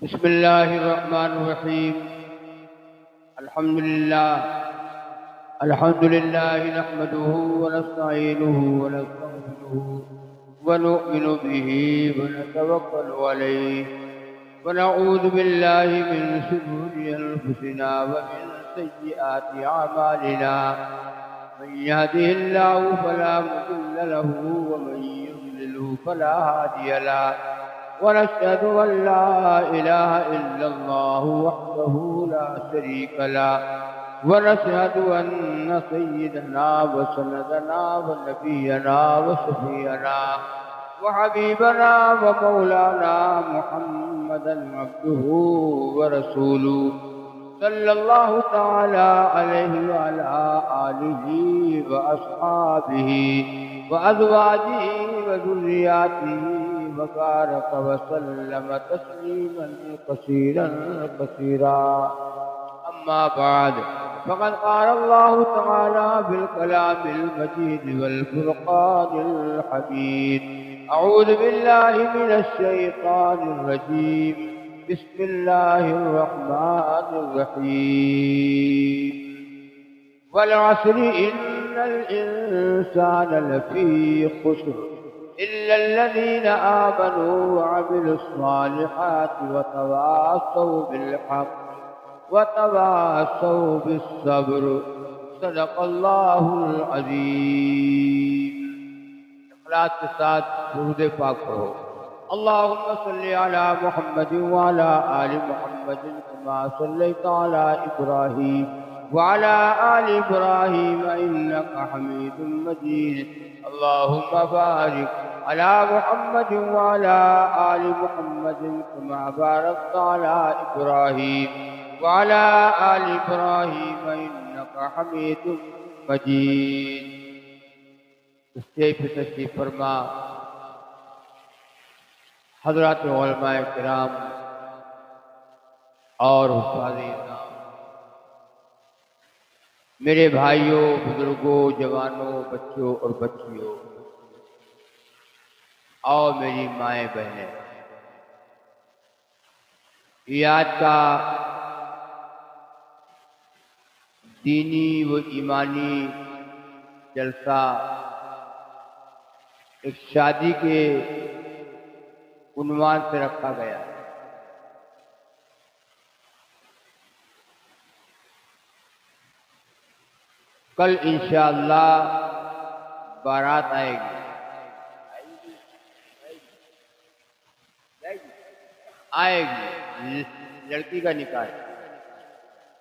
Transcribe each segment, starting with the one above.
بسم الله الرحمن الرحيم. الحمد لله نحمده ونستعينه ونستغفره ونؤمن به ونتوكل عليه ونعوذ بالله من شرور أنفسنا ومن سيئات أعمالنا. من يهده الله فلا مضل له ومن يضلله فلا هادي له، ونشهد أن لا إله إلا الله وحده لا شريك له، ونشهد أن سيدنا وسندنا ونبينا وشفيعنا وحبيبنا ومولانا محمدا عبده ورسوله صلى الله تعالى عليه وعلى آله وأصحابه وأزواجه وذرياته وبارك وسلم تسليما كثيرا. أما بعد، فقد قال الله تعالى بالكلام المجيد والفرقان الحميد: أعوذ بالله من الشيطان الرجيم، بسم الله الرحمن الرحيم. والعصر إن الإنسان لفي خسر إلا الذين آمنوا وعملوا الصالحات وتواصوا بالحق وتواصوا بالصبر. صدق اللہ العظیم. اخلاص کے ساتھ درود پاک پڑھو. اللهم صل على محمد وعلى آل محمد كما صليت على إبراهيم وعلى آل إبراهيم إنك حميد مجيد. اللهم بارك على محمد وعلى آل محمد كما باركت على إبراهيم وعلى آل إبراهيم إنك حميد مجيد. اسٹیج پہ تشریف فرما حضرات علماء کرام اور حفاظ نام، میرے بھائیوں، بزرگوں، جوانوں، بچوں اور بچیوں، اور میری مائیں بہنیں، یہ آج کا دینی و ایمانی جلسہ ایک شادی کے عنوان سے رکھا گیا ہے. کل انشاءاللہ بارات آئے گی. لڑکی کا نکاح ہے.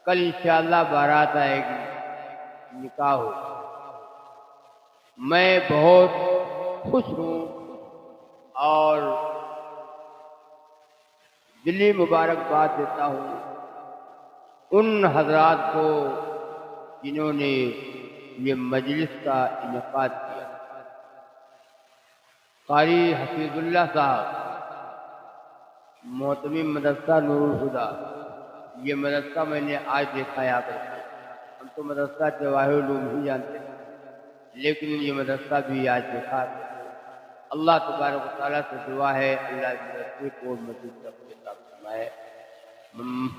کل انشاءاللہ بارات آئے گی، نکاح ہو. میں بہت خوش ہوں اور دلی مبارکباد دیتا ہوں ان حضرات کو جنہوں نے یہ مجلس کا انعقاد کیا. قاری حفیظ اللہ صاحب، محتمم مدرسہ نور الہدیٰ، یہ مدرسہ میں نے آج دیکھا ہے. ہم تو مدرسہ جواہر العلوم ہی جانتے ہیں، لیکن یہ مدرسہ بھی آج دیکھا. اللہ تبارک و تعالیٰ سے دعا ہے اللہ اس مدرسے کو مزید ترقی عطا فرمائے.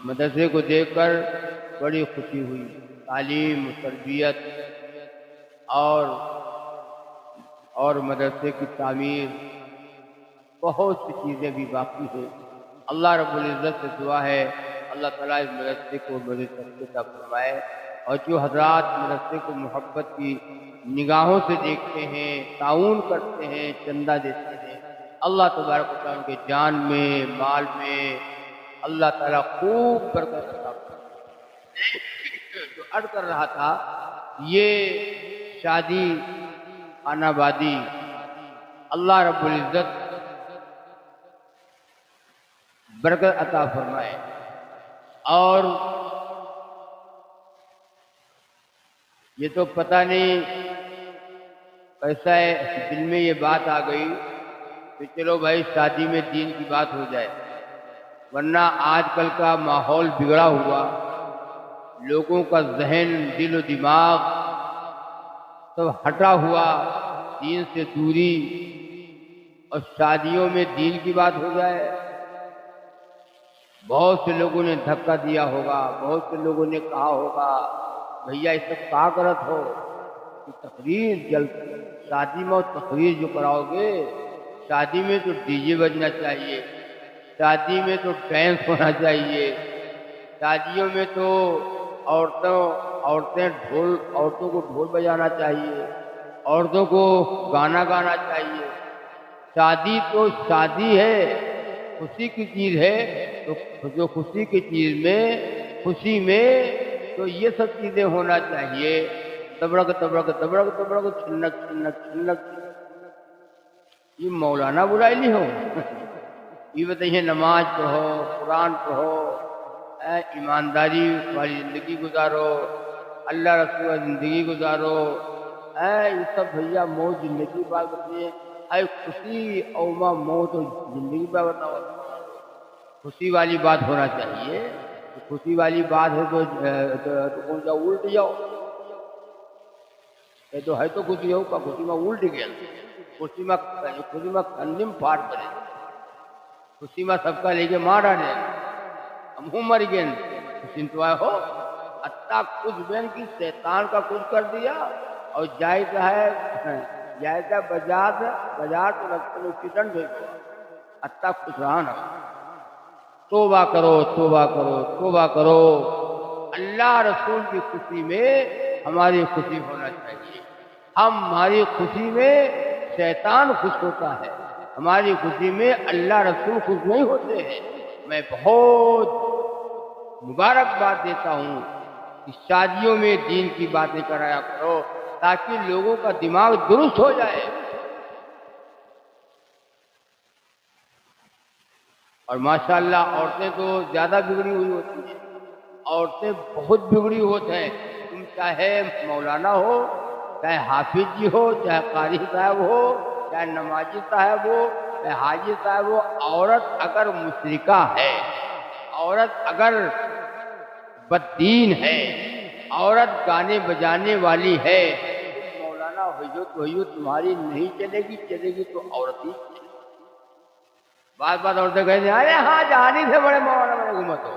مدرسے کو دیکھ کر بڑی خوشی ہوئی. تعلیم، تربیت اور مدرسے کی تعمیر، بہت سی چیزیں بھی باقی ہیں. اللہ رب العزت سے دعا ہے اللہ تعالیٰ اس مدرسے کو مزید ترقی عطا فرمائے. اور جو حضرات مدرسے کو محبت کی نگاہوں سے دیکھتے ہیں، تعاون کرتے ہیں، چندہ دیتے ہیں، اللہ تبارک و تعالیٰ ان کے جان میں، مال میں اللہ تعالیٰ خوب برکت عطا فرمائے. جو عرض کر رہا تھا، یہ شادی خانہ آبادی اللہ رب العزت برکت عطا فرمائے. اور یہ تو پتہ نہیں کیسا ہے، دل میں یہ بات آ گئی کہ چلو بھائی شادی میں دین کی بات ہو جائے، ورنہ آج کل کا ماحول بگڑا ہوا، لوگوں کا ذہن، دل و دماغ سب ہٹا ہوا، دین سے دوری، اور شادیوں میں دین کی بات ہو جائے. بہت سے لوگوں نے دھکا دیا ہوگا، بہت سے لوگوں نے کہا ہوگا بھیا اس سب کا کرت ہو کہ تقریر شادی میں تقریر جو کراؤ گے، شادی میں تو ڈی جے بجنا چاہیے، شادی میں تو ڈانس ہونا چاہیے، شادیوں میں تو عورتوں کو ڈھول بجانا چاہیے، عورتوں کو گانا گانا چاہیے۔ شادی تو شادی ہے، خوشی کی چیز ہے، تو جو خوشی کی چیز میں خوشی میں تو یہ سب چیزیں ہونا چاہیے۔ تبرک تبرک تبرک تبرک چھنک چھنک چھنک، یہ مولانا بلائی لی ہو؟ یہ بتائیے نماز پڑھو، قرآن پڑھو، ایمانداری والی زندگی گزارو، اللہ رسول والی زندگی گزارو، یہ سب بھیا موت زندگی بات بتائیے، خوشی اوما موت زندگی بات بتاؤ۔ خوشی والی بات ہونا چاہیے، خوشی والی بات ہے تو کون سا الٹ جاؤ، یہ تو ہے تو خوشی ہو کا خوشی میں الٹ گیا، خوشی میں کنڈم پار کرے، خوشی میں سب کا لے کے مار ڈالے، ہم مر گئے خوشی تو ہو اتا کچھ بین کی شیطان کا کچھ کر دیا اور جائزہ بازار تو لگتا ہے کتن بھیج دیا اتا کچھ رہا نا۔ توبہ کرو توبہ کرو توبہ کرو، اللہ رسول کی خوشی میں ہماری خوشی ہونا چاہیے، ہماری خوشی میں شیطان خوش ہوتا ہے، ہماری خوشی میں اللہ رسول خوش نہیں ہوتے ہیں۔ میں بہت مبارکباد دیتا ہوں کہ شادیوں میں دین کی باتیں کرایا کرو تاکہ لوگوں کا دماغ درست ہو جائے۔ اور ماشاءاللہ عورتیں تو زیادہ بگڑی ہوئی ہوتی ہیں، عورتیں بہت بگڑی ہوتی ہیں، تم چاہے مولانا ہو، چاہے حافظ جی ہو، چاہے قاری صاحب ہو، چاہے نمازی صاحب ہو، چاہے حاجی صاحب ہو، عورت اگر مشرکہ ہے، عورت اگر بددین ہے، عورت گانے بجانے والی ہے، تم مولانا ہوئیو تمہاری نہیں چلے گی تو عورت ہی چلے گی۔ بات عورتیں کہتے ہیں ارے ہاں جانی سے بڑے مولانا بڑے گھومت ہو،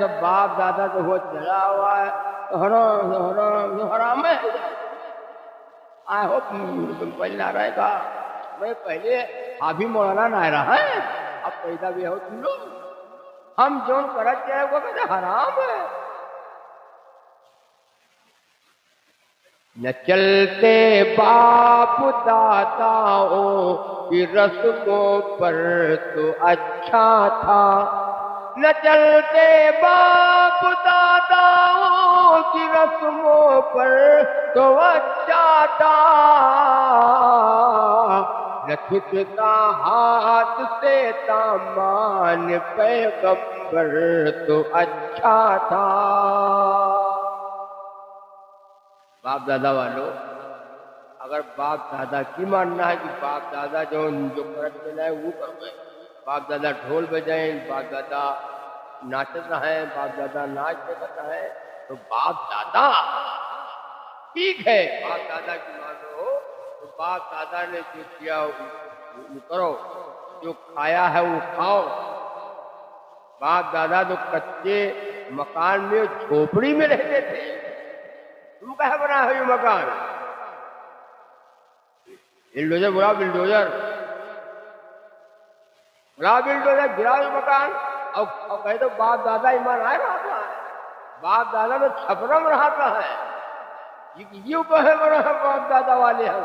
سب باپ دادا تو وہ چلا ہوا ہے تو حرام ہے۔ آئی ہوپ تم پہلے نہ رہے گا، میں پہلے حافظ مولانا نہ رہا ہے، اب پیدا بھی ہو تم لوگ، ہم جو کرت جائے وہ کہتے حرام ہے۔ نہ چلتے باپ داداؤں کی رسموں پر تو اچھا تھا، نہ چلتے باپ داداؤں کی رسموں پر تو اچھا تھا، نہ چھٹتا ہاتھ سے دامان پیغمبر تو اچھا تھا۔ باپ دادا والوں، اگر باپ دادا کی ماننا ہے کہ باپ دادا جو کرت چلائے وہ کروائے، باپ دادا ڈھول بجائیں، باپ دادا ناچت رہے، باپ دادا ناچ کرتا ہے، تو باپ دادا ٹھیک ہے، باپ دادا کی مانو تو باپ دادا نے جو کیا وہ کرو، جو کھایا ہے وہ کھاؤ۔ باپ دادا تو کچے مکان میں جھوپڑی میں رہتے تھے، تم کہاں بنا ہے یہ مکان؟ بلڈوزر بڑا بلڈوزر گرا یہ مکان، اور کہے تو باپ دادا ایمان آئے رہتا ہے، باپ دادا تو چھپرا میں رہتا ہے، یہ کہے بنا ہے باپ دادا والے ہم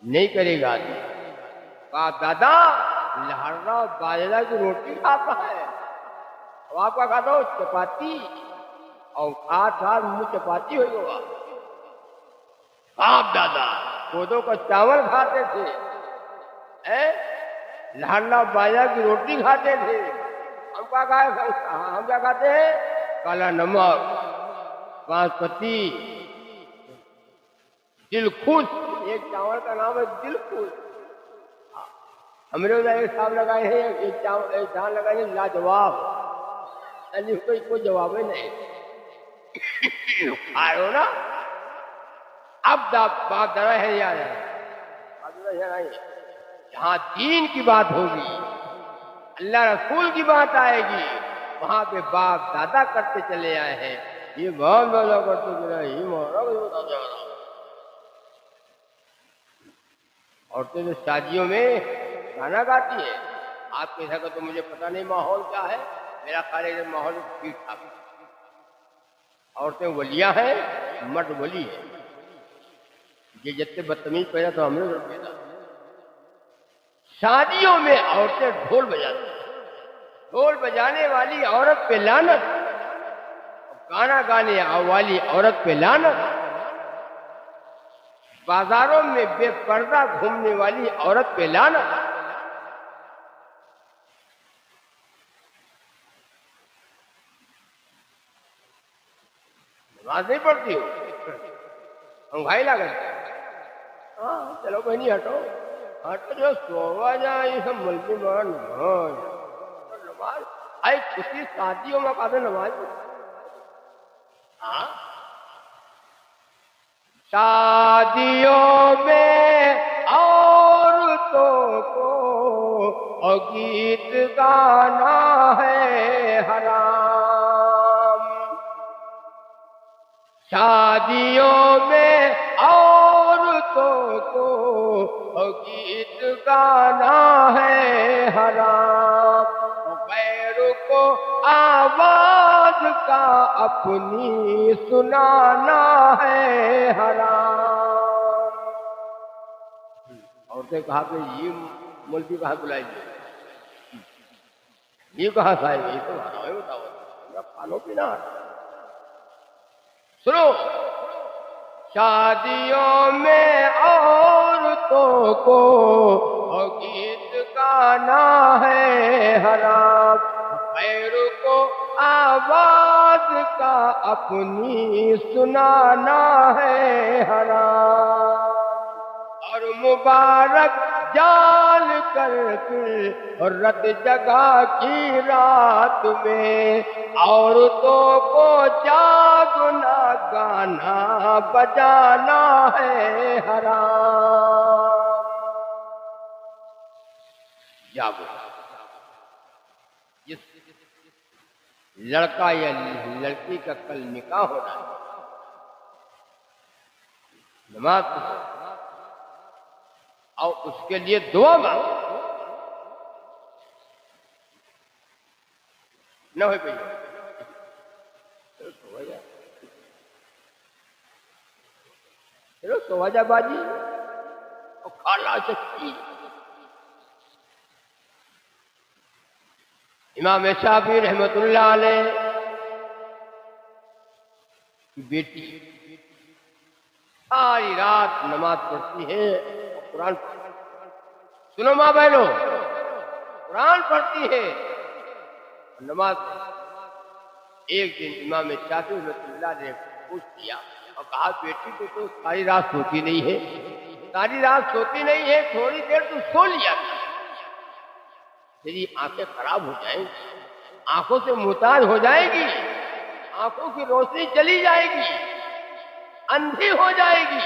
نہیں کرے گا۔ باپ دادا لہرنا باجرہ کی روٹی کھاتا ہے، اب آپ کا کھاتا ہو چپاتی، اور آٹھ منہ چپاتی ہوئی ہوگا۔ باپ دادا کودوں کا چاول کھاتے تھے، لہرنا باجرہ کی روٹی کھاتے تھے، ہم کیا کھاتے ہیں؟ کالا نمک، باسمتی، دل خوش، ایک چاول کا نام ہے دل خوش۔ ہم نے ایک صاحب لگائے ہیں، ایک جان لگائے ہیں لاجواب، یعنی کوئی جواب ہی نہیں آئے ہو نا۔ اب باپ دادا ہے یاد ہے، جہاں دین کی بات ہوگی، اللہ رسول کی بات آئے گی، وہاں پہ باپ دادا کرتے چلے آئے ہیں، یہ باپ دادا کرتے چلے آئے، یہ مہارا کو بتا جا رہا۔ عورتیں جو شادیوں میں گانا گاتی ہیں، آپ کے گھر کا تو مجھے پتہ نہیں ماحول کیا ہے، میرا خیال ہے کہ ماحول ٹھیک ٹھاک۔ عورتیں ولیاں ہیں، مرد ولی ہے۔ یہ جتنے بدتمیز پیدا تو ہم نے پیدا۔ شادیوں میں عورتیں ڈھول بجاتی ہیں، ڈھول بجانے والی عورت پہ لعنت، گانا گانے والی عورت پہ لعنت، بازاروں میں بے پردہ گھومنے والی عورت پہ لعنت۔ نماز نہیں پڑھتی ہو، انگھائی لا کرتے، ہاں چلو بھائی نہیں ہٹو، ہٹ جو سووا جائے، یہ سب ملکی مان نماز آئی خوشی شادیوں میں کہتے نماز ہاں شادیوں میں عورتوں کو گیت گانا ہے حرام، شادیوں میں عورتوں کو گیت گانا ہے حرام، غیر کو آواز کا اپنی سنانا ہے حرام۔ عورتیں کہا کہ یہ ملکی کہاں بلائی گئی، یہ کہاں سے آئے گی، یہ تو ہمیں بتاؤ، میرا کھانو پینا۔ سنو، شادیوں میں عورتوں کو گیت گانا ہے حرام، غیر کو آواز کا اپنی سنانا ہے حرام، اور مبارک جان کر پھر رت جگہ کی رات میں عورتوں کو جاگنا گانا بجانا ہے حرام۔ جاگو، جس لڑکا یا لڑکی کا کل نکاح ہونا ہے، نماز اور اس کے لیے دعا مانگو، نہ ہوئے پہ چلو سواجہ بازی اور کھالا سکتی۔ امام شافعی رحمت اللہ علیہ کی بیٹی ساری رات نماز پڑھتی ہے اور قرآن پڑھتی ہے۔ سنو ماں بہنوں، قرآن پڑھتی ہے اور نماز پڑھتی ہے۔ ایک دن امام شافعی رحمت اللہ نے پوچھ دیا اور کہا بیٹی تو ساری رات سوتی نہیں ہے، ساری رات سوتی نہیں ہے، تھوڑی دیر تو سو لیا کر، تیری آنکھیں خراب ہو جائیں گی، آنکھوں سے محتاج ہو جائے گی، آنکھوں کی روشنی چلی جائے گی، اندھی ہو جائے گی،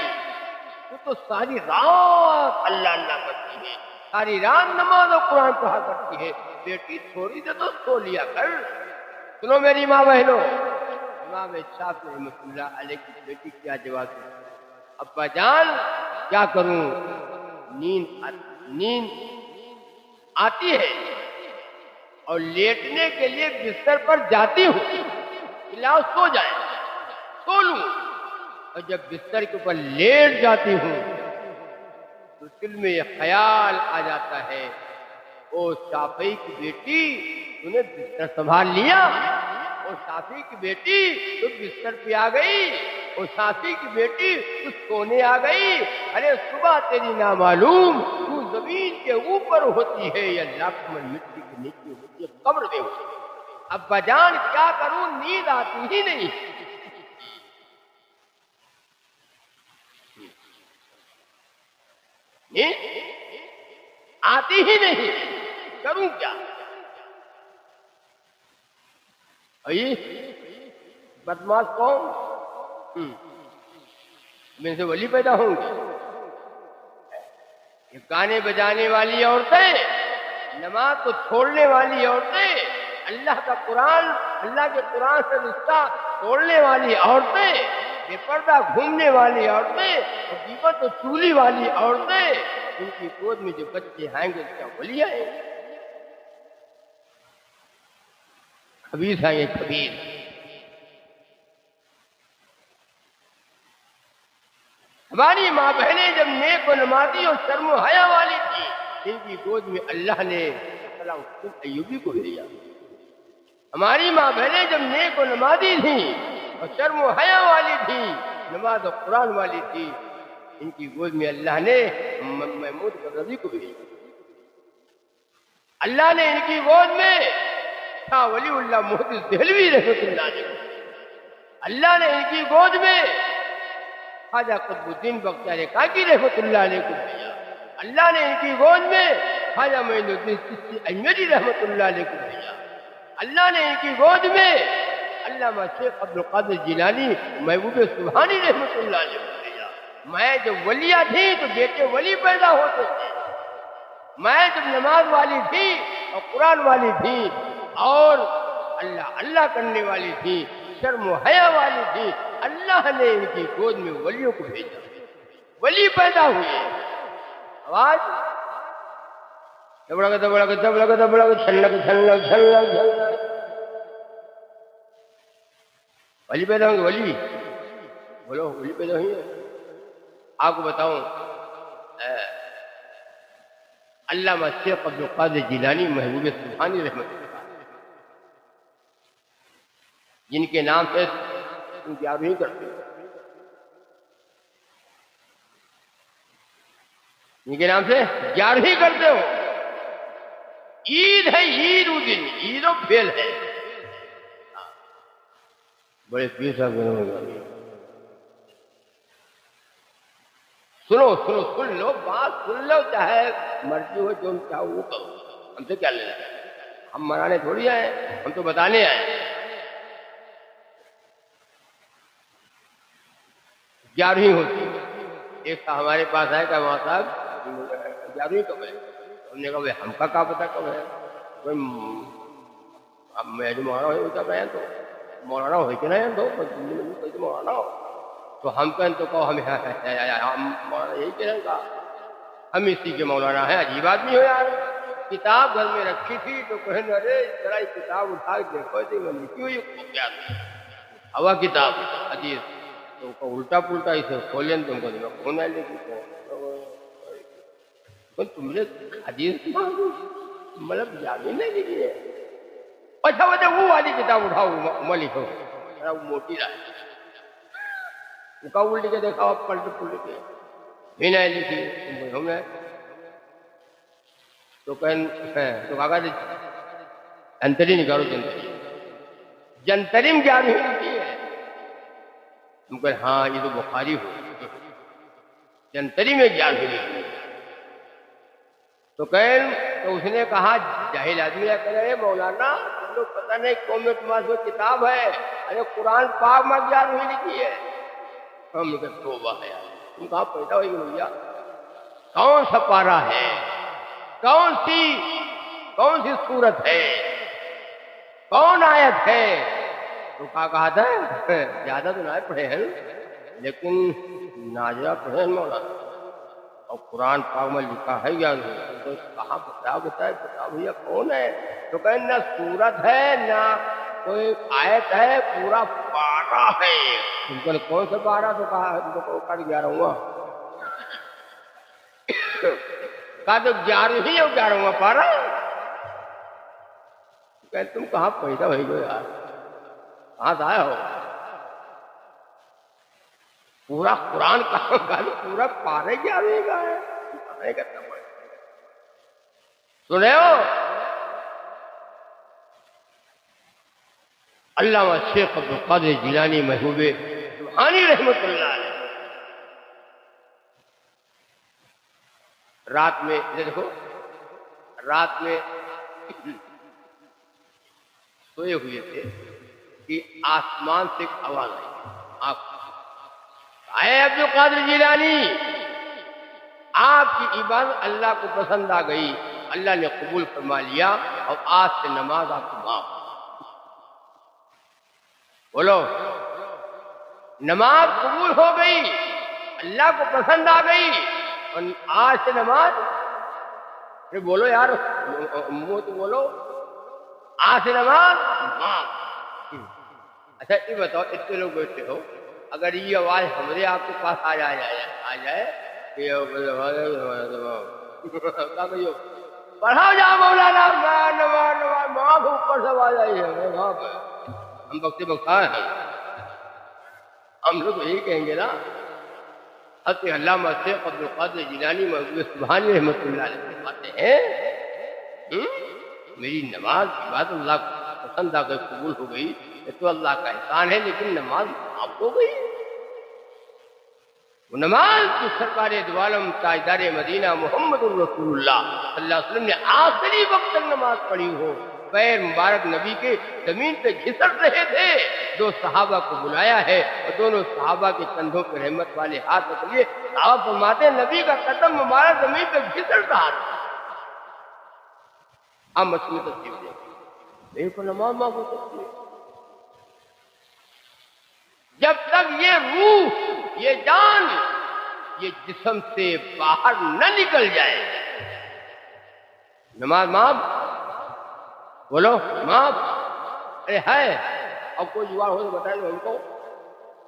تو ساری رات اللہ اللہ کرتی ہے، ساری رات نماز اور قرآن پڑھا کرتی ہے، بیٹی تھوڑی دیر تو سو لیا کر۔ سنو میری ماں بہنوں، امام شافعی رحمۃ اللہ علیہ کی بیٹی کیا جواب ہے؟ ابا جان کیا کروں، نیند آتی ہے اور لیٹنے کے لیے بستر پر جاتی ہوں، لاؤ سو جائے، سو لوں، اور جب بستر کے اوپر لیٹ جاتی ہوں تو دل میں یہ خیال آ جاتا ہے، او شافعی کی بیٹی تو نے بستر سنبھال لیا، او شافعی کی بیٹی تو بستر پہ آ گئی، او شافعی کی بیٹی تو سونے آ گئی، ارے صبح تیری نامعلوم تو زمین کے اوپر ہوتی ہے یا لاکھ من مٹی کے نیچے ہوتی ہے، قبر میں ہوتی ہے۔ ابا جان کیا کروں، نیند آتی ہی نہیں۔ آتی ہی نہیں، کروں کیا؟ بدماش کون؟ میں سے ولی پیدا ہوں گے؟ یہ گانے بجانے والی عورتیں نماز کو چھوڑنے والی عورتیں، اللہ کا قرآن، اللہ کے قرآن سے رشتہ توڑنے والی عورتیں، بے پردہ گھومنے والی عورتیں، اور غیبت و چغلی والی عورتیں، ان کی گود میں جو بچے آئیں گے کیا ولی آئیں گے؟ خبیث ہیں یہ خبیث۔ ہماری ماں بہنیں جب نیک و نمازی اور شرم و حیا والی تھیں، ان کی گود میں اللہ نے ایوبی کو بھیجا۔ ہماری ماں بہنیں جب نیک و نمازی تھیں اور شرم و حیا والی تھیں، نماز و قرآن والی تھی، ان کی گود میں اللہ نے محمود غزنوی کو بھیجا۔ اللہ نے ان کی گود میں شاہ ولی اللہ محدث دہلوی رحمۃ اللہ علیہ، اللہ نے ان کی گود میں خواجہ قطب الدین بختیار کاکی رحمۃ اللہ علیہ کو بھیجا۔ اللہ نے ان کی گود میں خواجہ معین الدین چشتی اجمیری رحمۃ اللہ علیہ کو بھیجا۔ اللہ نے ان کی گود میں علامہ شیخ عبد القادر جیلانی محبوب سبحانی رحمۃ اللہ علیہ کو بھیجا۔ میں جب ولیہ تھی تو بیٹے ولی پیدا ہوتے تھے، میں جب نماز والی تھی اور قرآن والی تھی اور اللہ کرنے والی تھی، شرم و حیا والی تھی، اللہ نے ان کی گود میں ولیوں کو بھیجا، ولی پیدا ہوئے۔ آواز دبڑا دبڑا دبڑا دبڑا چھلک چھلک چھلک چھلک، ولی پیدا ہوں گے، ولی بولو، ولی پیدا ہوئی ہے۔ آپ کو بتاؤں، علامہ شیخ عبد القادر جیلانی محبوب سبحانی رحمۃ اللہ جن کے نام سے تم یاد نہیں کرتے، جن کے نام سے یاد نہیں کرتے ہو، عید ہے، عید اس دن عید و فیل ہے۔ بڑے پیر صاحب سنو سنو، سن لو بات، سن لو، چاہے مرضی ہو جو چاہو وہ کرو، ہم سے کیا لینا ہے؟ ہم منانے تھوڑی آئے، ہم تو بتانے آئے۔ 11ویں ہوتی ہے، ایک تھا ہمارے پاس آئے کہ وہاں صاحب 11ویں کب ہے؟ ہم نے کہا بھائی ہم کا پتہ کب ہے؟ کوئی اب میں جو مولانا ہوتا میں تو مولانا ہوئی کہ نہیں تو کوئی مولانا ہو تو ہم کہیں تو کہو ہم مولانا یہی کہنے کا، ہم اسی کے مولانا ہیں۔ عجیب آدمی ہو یار، کتاب گھر میں رکھی تھی تو کہیں ارے ذرا کتاب اٹھا کے دیکھو تھی، میں لکھی ہوئی کیا ہوا کتاب حدیث، تو الٹا پلٹا اسے کھولیں تم کو کھونا لکھی تم نے حدیث مطلب یاد ہی نہیں لکھی ہے۔ اچھا بتا وہ والی کتاب اٹھاؤ میں لکھو، وہ موٹی رہے وہ کا الٹی کے دیکھا پلٹ پلٹ کے بھی نہیں لکھی ہم نے تو کہا جنتری نکالو، جنتری میں کیا نہیں لکھی ہے؟ تم کہ ہاں یہ تو بخاری ہو، جنتری میں کیا نہیں لکھی تو اس نے کہا جاہل آدمی کرے مولانا تم لوگ پتہ نہیں قوم میں تمہارے کتاب ہے، ارے قرآن پاک میں کیا نہیں لکھی ہے؟ ہم نے کہا توبہ ہے، تم کہاں پیدا ہوئی بھیا؟ کون سا پارہ ہے، کون سی صورت ہے، کون آیت ہے؟ تو کہا تھا زیادہ تو نہ پڑھے ہیں لیکن نازلہ پڑھے ہیں مولانا، اور قرآن پاک میں لکھا ہے یا نہیں؟ تو کہاں بتا بھیا کون ہے؟ تو کہیں نہ صورت ہے نہ کوئی آیت ہے، پورا پارہ ہے۔ تم کو کون سا پارہ؟ تو کہا تم کو کر 11واں، کہا تو 11ویں اور 11واں پارہ۔ کہ تم کہاں پیدا ہوئی ہو یار، کہاں سے آئے ہو؟ پورا قرآن کہاں گا؟ پورا پارے 11ویں کا ہے، سنے ہو؟ علامہ شیخ عبد القادر جیلانی محبوب سبحانی رحمۃ اللہ علیہ رات میں دیکھو، رات میں سوئے ہوئے تھے کہ آسمان سے ایک آواز آئی، اے عبد القادر جیلانی آپ کی عبادت اللہ کو پسند آ گئی، اللہ نے قبول فرما لیا اور آج سے نماز آپ کو معاف۔ بولو، نماز قبول ہو گئی، اللہ کو پسند آ گئی، اور آج سے نماز، ارے بولو یار، منہ تو بولو، آج سے نماز معاف۔ اچھا یہ بتاؤ، اتنے لوگ بیٹھے ہو، اگر یہ آواز ہمارے آپ کے پاس آ جائے کہ پڑھاؤ جا مولانا نماز معاف، اوپر سے آواز آئی ہے معاف ہے، ہم وقت بخار ہیں، ہم لوگ یہی کہیں گے نا۔ حضرت علامہ شیخ عبد القادر جیلانی محبوب سبحانی رحمۃ اللہ علیہ فرماتے ہیں، میری نماز کی بات اللہ کو پسند آ کر قبول ہو گئی، یہ تو اللہ کا احسان ہے، لیکن نماز معاف ہو گئی۔ وہ نماز کی سرکار دو عالم تاجدار مدینہ محمد الرسول اللہ صلی اللہ علیہ وسلم نے آخری وقت تک نماز پڑھی ہو، پیر مبارک نبی کے زمین پہ گھسٹ رہے تھے، دو صحابہ کو بلایا ہے اور دونوں صحابہ کے کندھوں پہ رحمت والے ہاتھ رکھ لیے، صحابہ فرماتے ہیں نبی کا قدم مبارک زمین پہ گھسٹ رہا تھا۔ آپ مسئلے تصدیق دیں، میرے کو نماز معاف ہو سکتی ہے جب تک یہ روح، یہ جان، یہ جسم سے باہر نہ نکل جائے۔ نماز معاف، بولو معاف، ارے ہے، اب کوئی جواب ہو تو بتائے دو ہم کو،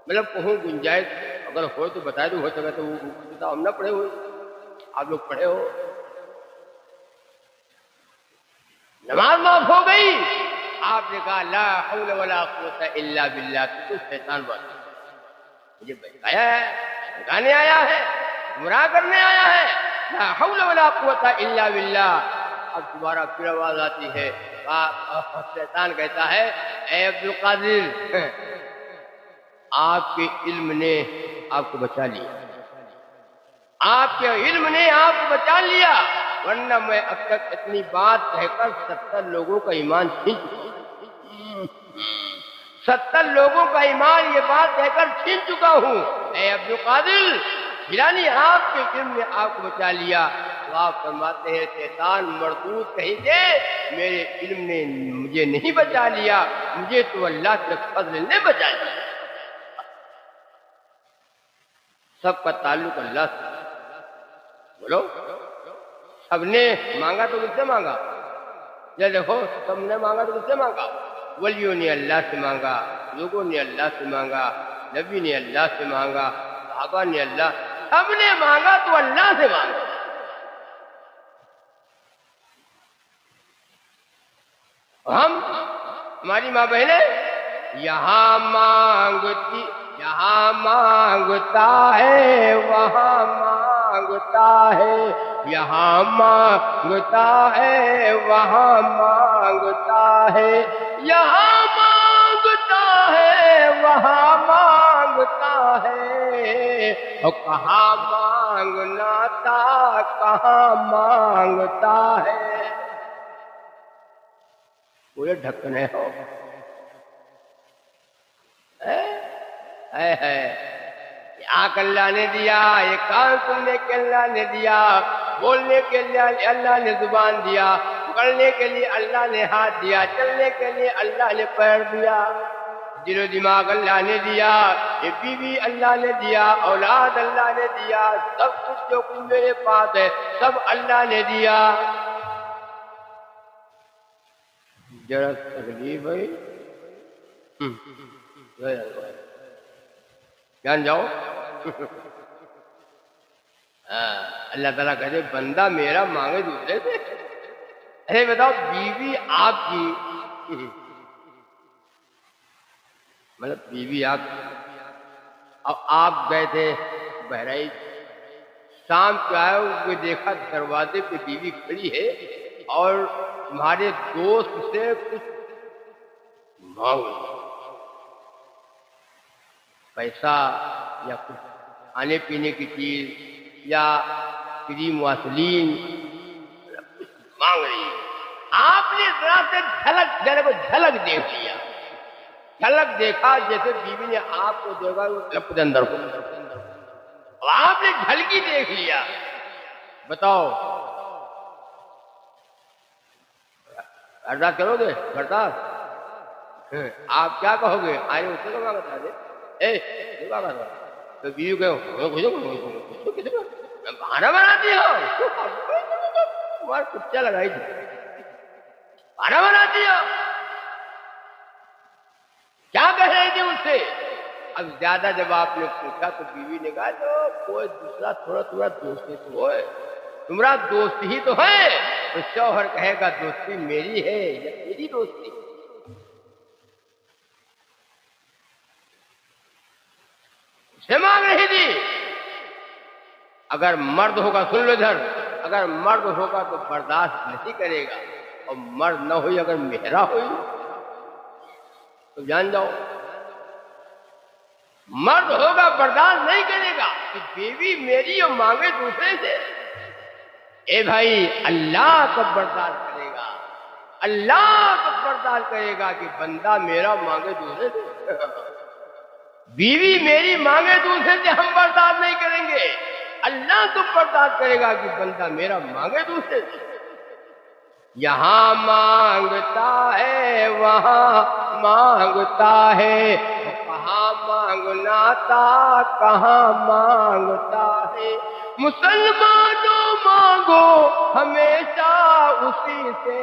مطلب کہوں گنجائش اگر ہو تو بتائے دو، ہو سکے تو وہ ہم نہ پڑھے ہوئے، آپ لوگ پڑھے ہو۔ نماز معاف ہو گئی، آپ نے کہا لا حول ولا قوت الا باللہ، تو شیطان بات مجھے بہکایا ہے، بہکانے آیا ہے، گمراہ کرنے آیا ہے، لا حول ولا قوت الا باللہ۔ اب دوبارہ پھر آواز آتی ہے، شیطان کہتا ہے اے عبد القادر، آپ کے علم نے آپ کو بچا لیا، آپ کے علم نے آپ کو بچا لیا، ورنہ میں اب تک اتنی بات کہہ کر 70 لوگوں کا ایمان چھین چکا ہوں، 70 لوگوں کا ایمان یہ بات کہہ کر چھین چکا ہوں۔ اے عبد القادر جیلانی، آپ کے علم نے آپ کو بچا لیا۔ تو آپ فرماتے ہیں شیطان مردود کہیں گے، میرے علم نے مجھے نہیں بچا لیا، مجھے تو اللہ کے فضل نے بچا لیا۔ سب کا تعلق اللہ سے، بولو، سب نے مانگا تو کس سے مانگا؟ یہ دیکھو، سب نے مانگا تو کس سے مانگا؟ ولیوں نے اللہ سے مانگا، لوگوں نے اللہ سے مانگا، نبی نے اللہ سے مانگا، صحابہ نے اللہ، سب نے مانگا تو اللہ سے مانگا۔ ہم، ہماری ماں بہنیں یہاں مانگتی، یہاں مانگتا ہے، وہاں مانگتا ہے، یہاں مانگتا ہے، وہاں مانگتا ہے، یہاں مانگتا ہے، وہاں مانگتا ہے، اور کہاں مانگنا تھا، کہاں مانگتا ہے۔ پورے ڈھکنے ہو ہے، یہ آنکھ اللہ نے دیا، یہ کان سننے کے اللہ نے دیا، بولنے کے لیے اللہ نے زبان دیا، پکڑنے کے لیے اللہ نے ہاتھ دیا، چلنے کے لیے اللہ نے پیر دیا، دل و دماغ اللہ نے دیا، یہ بیوی اللہ نے دیا، اولاد اللہ نے دیا، سب کچھ جو کچھ میرے پاس ہے سب اللہ نے دیا۔ ذرا تکلیف ہے، جان جاؤ۔ اللہ تعالیٰ کہتے بندہ میرا مانگے دوسرے سے۔ ارے بتاؤ، بیوی آپ کی، مطلب بیوی آپ کی، اب آپ گئے تھے بہرائچ، شام کو آئے ہوئے دیکھا دروازے پہ بیوی کھڑی ہے اور تمہارے دوست سے کچھ مانگو، پیسہ یا کچھ کھانے پینے کی چیز یا کریم واسلین کچھ مانگ رہی ہے۔ آپ نے ذرا سے جھلک دیکھ لیا، جھلک دیکھا جیسے بیوی نے آپ کو دیکھا لپ کے اندر ہو، آپ نے جھلکی دیکھ لیا۔ بتاؤ برداشت کرو گے؟ برداشت آپ کیا کہو گے؟ آئے اس سے کہا بتا دے تو بیوی کہ بہانا بناتی ہو، تمہارا کچا لگائی تھی، بہانا بناتی ہو، کیا کہہ رہی تھی اس سے؟ اب زیادہ جب آپ نے پوچھا تو بیوی نے کہا تو کوئی دوسرا تھوڑا تھوڑا دوست تو ہے، تمہارا دوست ہی تو ہے۔ تو شوہر کہے گا دوستی میری ہے یا تیری دوستی؟ سے مانگ رہی تھی۔ اگر مرد ہوگا، سن لو ادھر، اگر مرد ہوگا تو برداشت نہیں کرے گا، اور مرد نہ ہوئی اگر مہرا ہوئی تو جان جاؤ مرد ہوگا برداشت نہیں کرے گا کہ بیوی میری اور مانگے دوسرے سے۔ اے بھائی، اللہ کب برداشت کرے گا؟ اللہ کب برداشت کرے گا کہ بندہ میرا مانگے دوسرے سے؟ بیوی میری مانگے دوسرے سے ہم برداشت نہیں کریں گے، اللہ تو برداشت کرے گا کہ بندہ میرا مانگے دوسرے سے۔ یہاں مانگتا ہے وہاں مانگتا ہے، کہاں مانگنا تھا کہاں مانگتا ہے۔ مسلمانوں مانگو ہمیشہ اسی سے،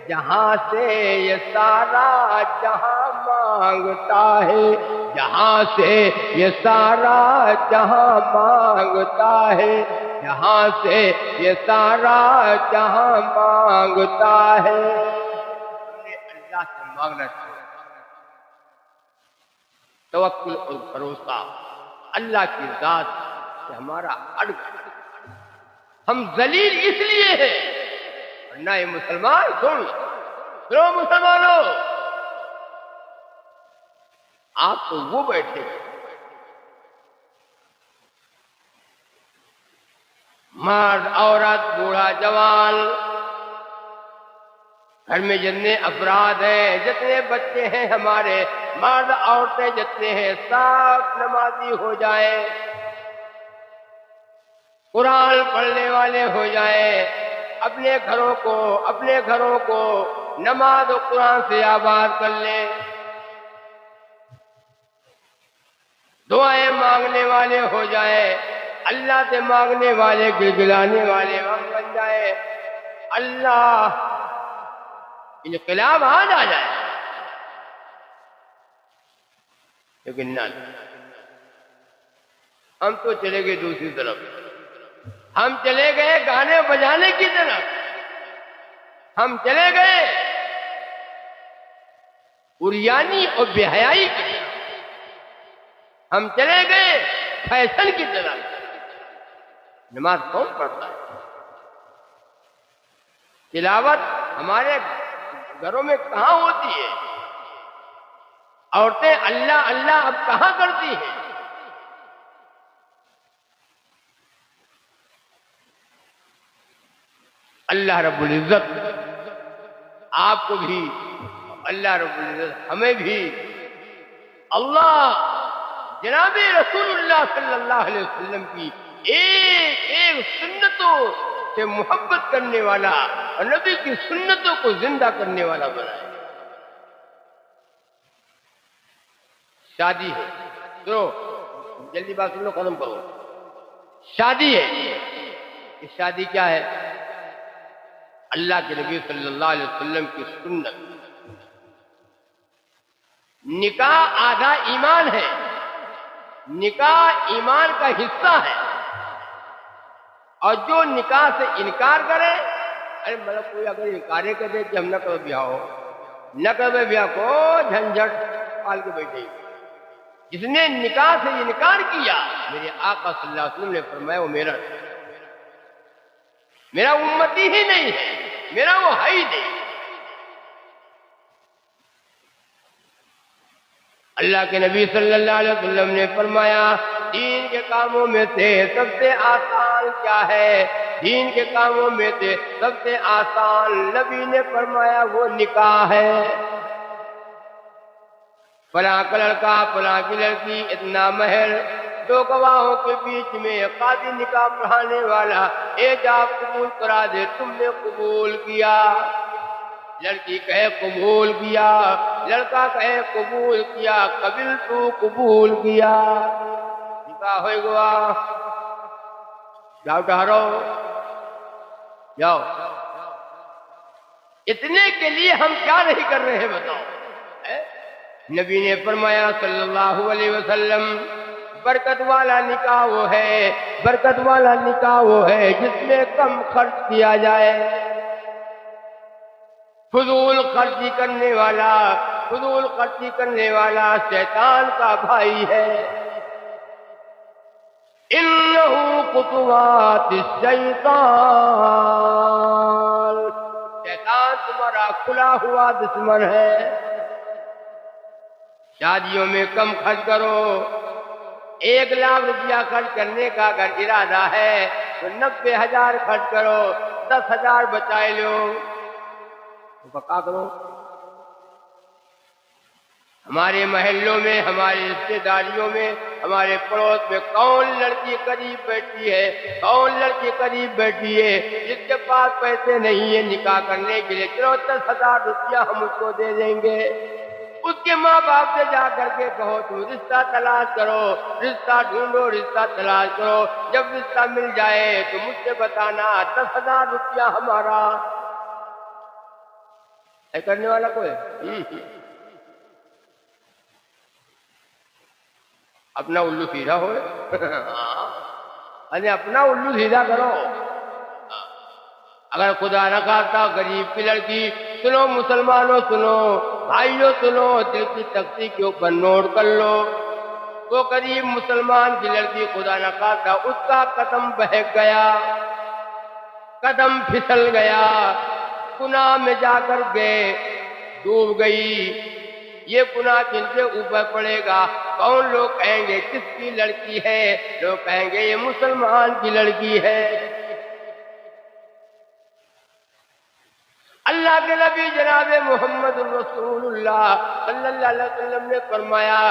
جہاں سے یہ سارا جہاں مانگتا ہے، جہاں سے یہ سارا جہاں مانگتا ہے، جہاں سے یہ سارا جہاں مانگتا ہے۔ ہم نے اللہ سے مانگنا چاہیے، توکل اور بھروسہ اللہ کی ذات سے ہمارا اڑ گیا۔ ہم ذلیل اس لیے ہیں، ورنہ یہ مسلمان سنو مسلمانوں، آپ تو وہ بیٹھے مرد عورت بوڑھا جوان، گھر میں جتنے افراد ہیں، جتنے بچے ہیں ہمارے، مرد عورتیں جتنے ہیں، سب نمازی ہو جائیں، قرآن پڑھنے والے ہو جائیں، اپنے گھروں کو نماز و قرآن سے آباد کر لیں، دعائیں مانگنے والے ہو جائیں، اللہ سے مانگنے والے، گڑگڑانے والے ہم بن جائیں، اللہ انقلاب آج آ جائے۔ لیکن نہ، ہم تو چلے گئے دوسری طرف، ہم چلے گئے گانے بجانے کی طرف، ہم چلے گئے عریانی اور بے حیائی کی طرف، ہم چلے گئے فیشن کی طرف۔ نماز کون پڑھتا ہے؟ تلاوت ہمارے گھروں میں کہاں ہوتی ہے؟ عورتیں اللہ اللہ اب کہاں کرتی ہیں؟ اللہ رب العزت آپ کو بھی، اللہ رب العزت ہمیں بھی، اللہ جناب رسول اللہ صلی اللہ علیہ وسلم کی ایک ایک سنتوں سے محبت کرنے والا اور نبی کی سنتوں کو زندہ کرنے والا بنائے۔ شادی ہے، سنو جلدی بات سن لو، ختم کرو۔ شادی ہے، یہ شادی کیا ہے؟ اللہ کے نبی صلی اللہ علیہ وسلم کی سنت۔ نکاح آدھا ایمان ہے، نکاح ایمان کا حصہ ہے، اور جو نکاح سے انکار کرے، ارے مطلب کوئی اگر انکار کر دے کہ ہم نہ کرو بیاہ ہو، نہ کرو بیاہ کو جھنجھٹ پال کے بیٹھے، جس نے نکاح سے انکار کیا، میرے آقا صلی اللہ علیہ وسلم نے فرمایا وہ میرا امتی ہی نہیں ہے، میرا وہ ہے ہی نہیں۔ اللہ کے نبی صلی اللہ علیہ وسلم نے فرمایا دین کے کاموں میں سے سب سے آسان کیا ہے؟ دین کے کاموں میں سے سب سے آسان نبی نے فرمایا وہ نکاح ہے۔ فلاں کا لڑکا فلاں کی لڑکی، اتنا مہر، دو گواہوں کے بیچ میں قاضی نکاح پڑھانے والا ایجاب قبول کرا دے، تم نے قبول کیا، لڑکی کہے قبول کیا، لڑکا کہے قبول کیا، قبل تو قبول کیا، نکاح ہوئے گوا، جاؤ ٹہرو، جاؤ۔ اتنے کے لیے ہم کیا نہیں کر رہے ہیں بتاؤ؟ نبی نے فرمایا صلی اللہ علیہ وسلم، برکت والا نکاح وہ ہے، برکت والا نکاح وہ ہے جس میں کم خرچ کیا جائے۔ فضول خرچی کرنے والا، فضول خرچی کرنے والا شیطان کا بھائی ہے۔ انہو خطوات الشیطان، شیطان تمہارا کھلا ہوا دشمن ہے۔ شادیوں میں کم خرچ کرو، 1,00,000 روپیہ خرچ کرنے کا اگر ارادہ ہے تو 90,000 خرچ کرو، 10,000 بچائے لو، تو پکا کرو۔ ہمارے محلوں میں، ہماری رشتے داریوں میں، ہمارے پڑوس میں کون لڑکی قریب بیٹھی ہے، کون لڑکی قریب بیٹھی ہے جس کے پاس پیسے نہیں ہیں نکاح کرنے کے لیے؟ چلو 10,000 روپیہ ہم اس کو دے دیں گے۔ اس کے ماں باپ سے جا کر کے کہو تم رشتہ تلاش کرو، رشتہ ڈھونڈو، رشتہ تلاش کرو، جب رشتہ مل جائے تو مجھ سے بتانا، 10,000 روپیہ ہمارا ہے۔ کرنے والا کوئی اپنا الو سیدھا ہوئے، ارے اپنا الو سیدھا کرو۔ اگر خدا نہ خواستہ غریب کی لڑکی، سنو مسلمانوں سنو، بھائیوں سنو، دل کی تختی کے اوپر نوٹ کر لو، وہ غریب مسلمان کی لڑکی خدا نہ خواستہ اس کا قدم بہک گیا، قدم پھسل گیا، گناہ میں جا کر کے ڈوب گئی، یہ گناہ جن کے اوپر پڑے گا، کون لوگ کہیں گے کس کی لڑکی ہے؟ لوگ کہیں گے یہ مسلمان کی لڑکی ہے۔ اللہ کے نبی جناب محمد رسول اللہ صلی اللہ علیہ وسلم نے فرمایا،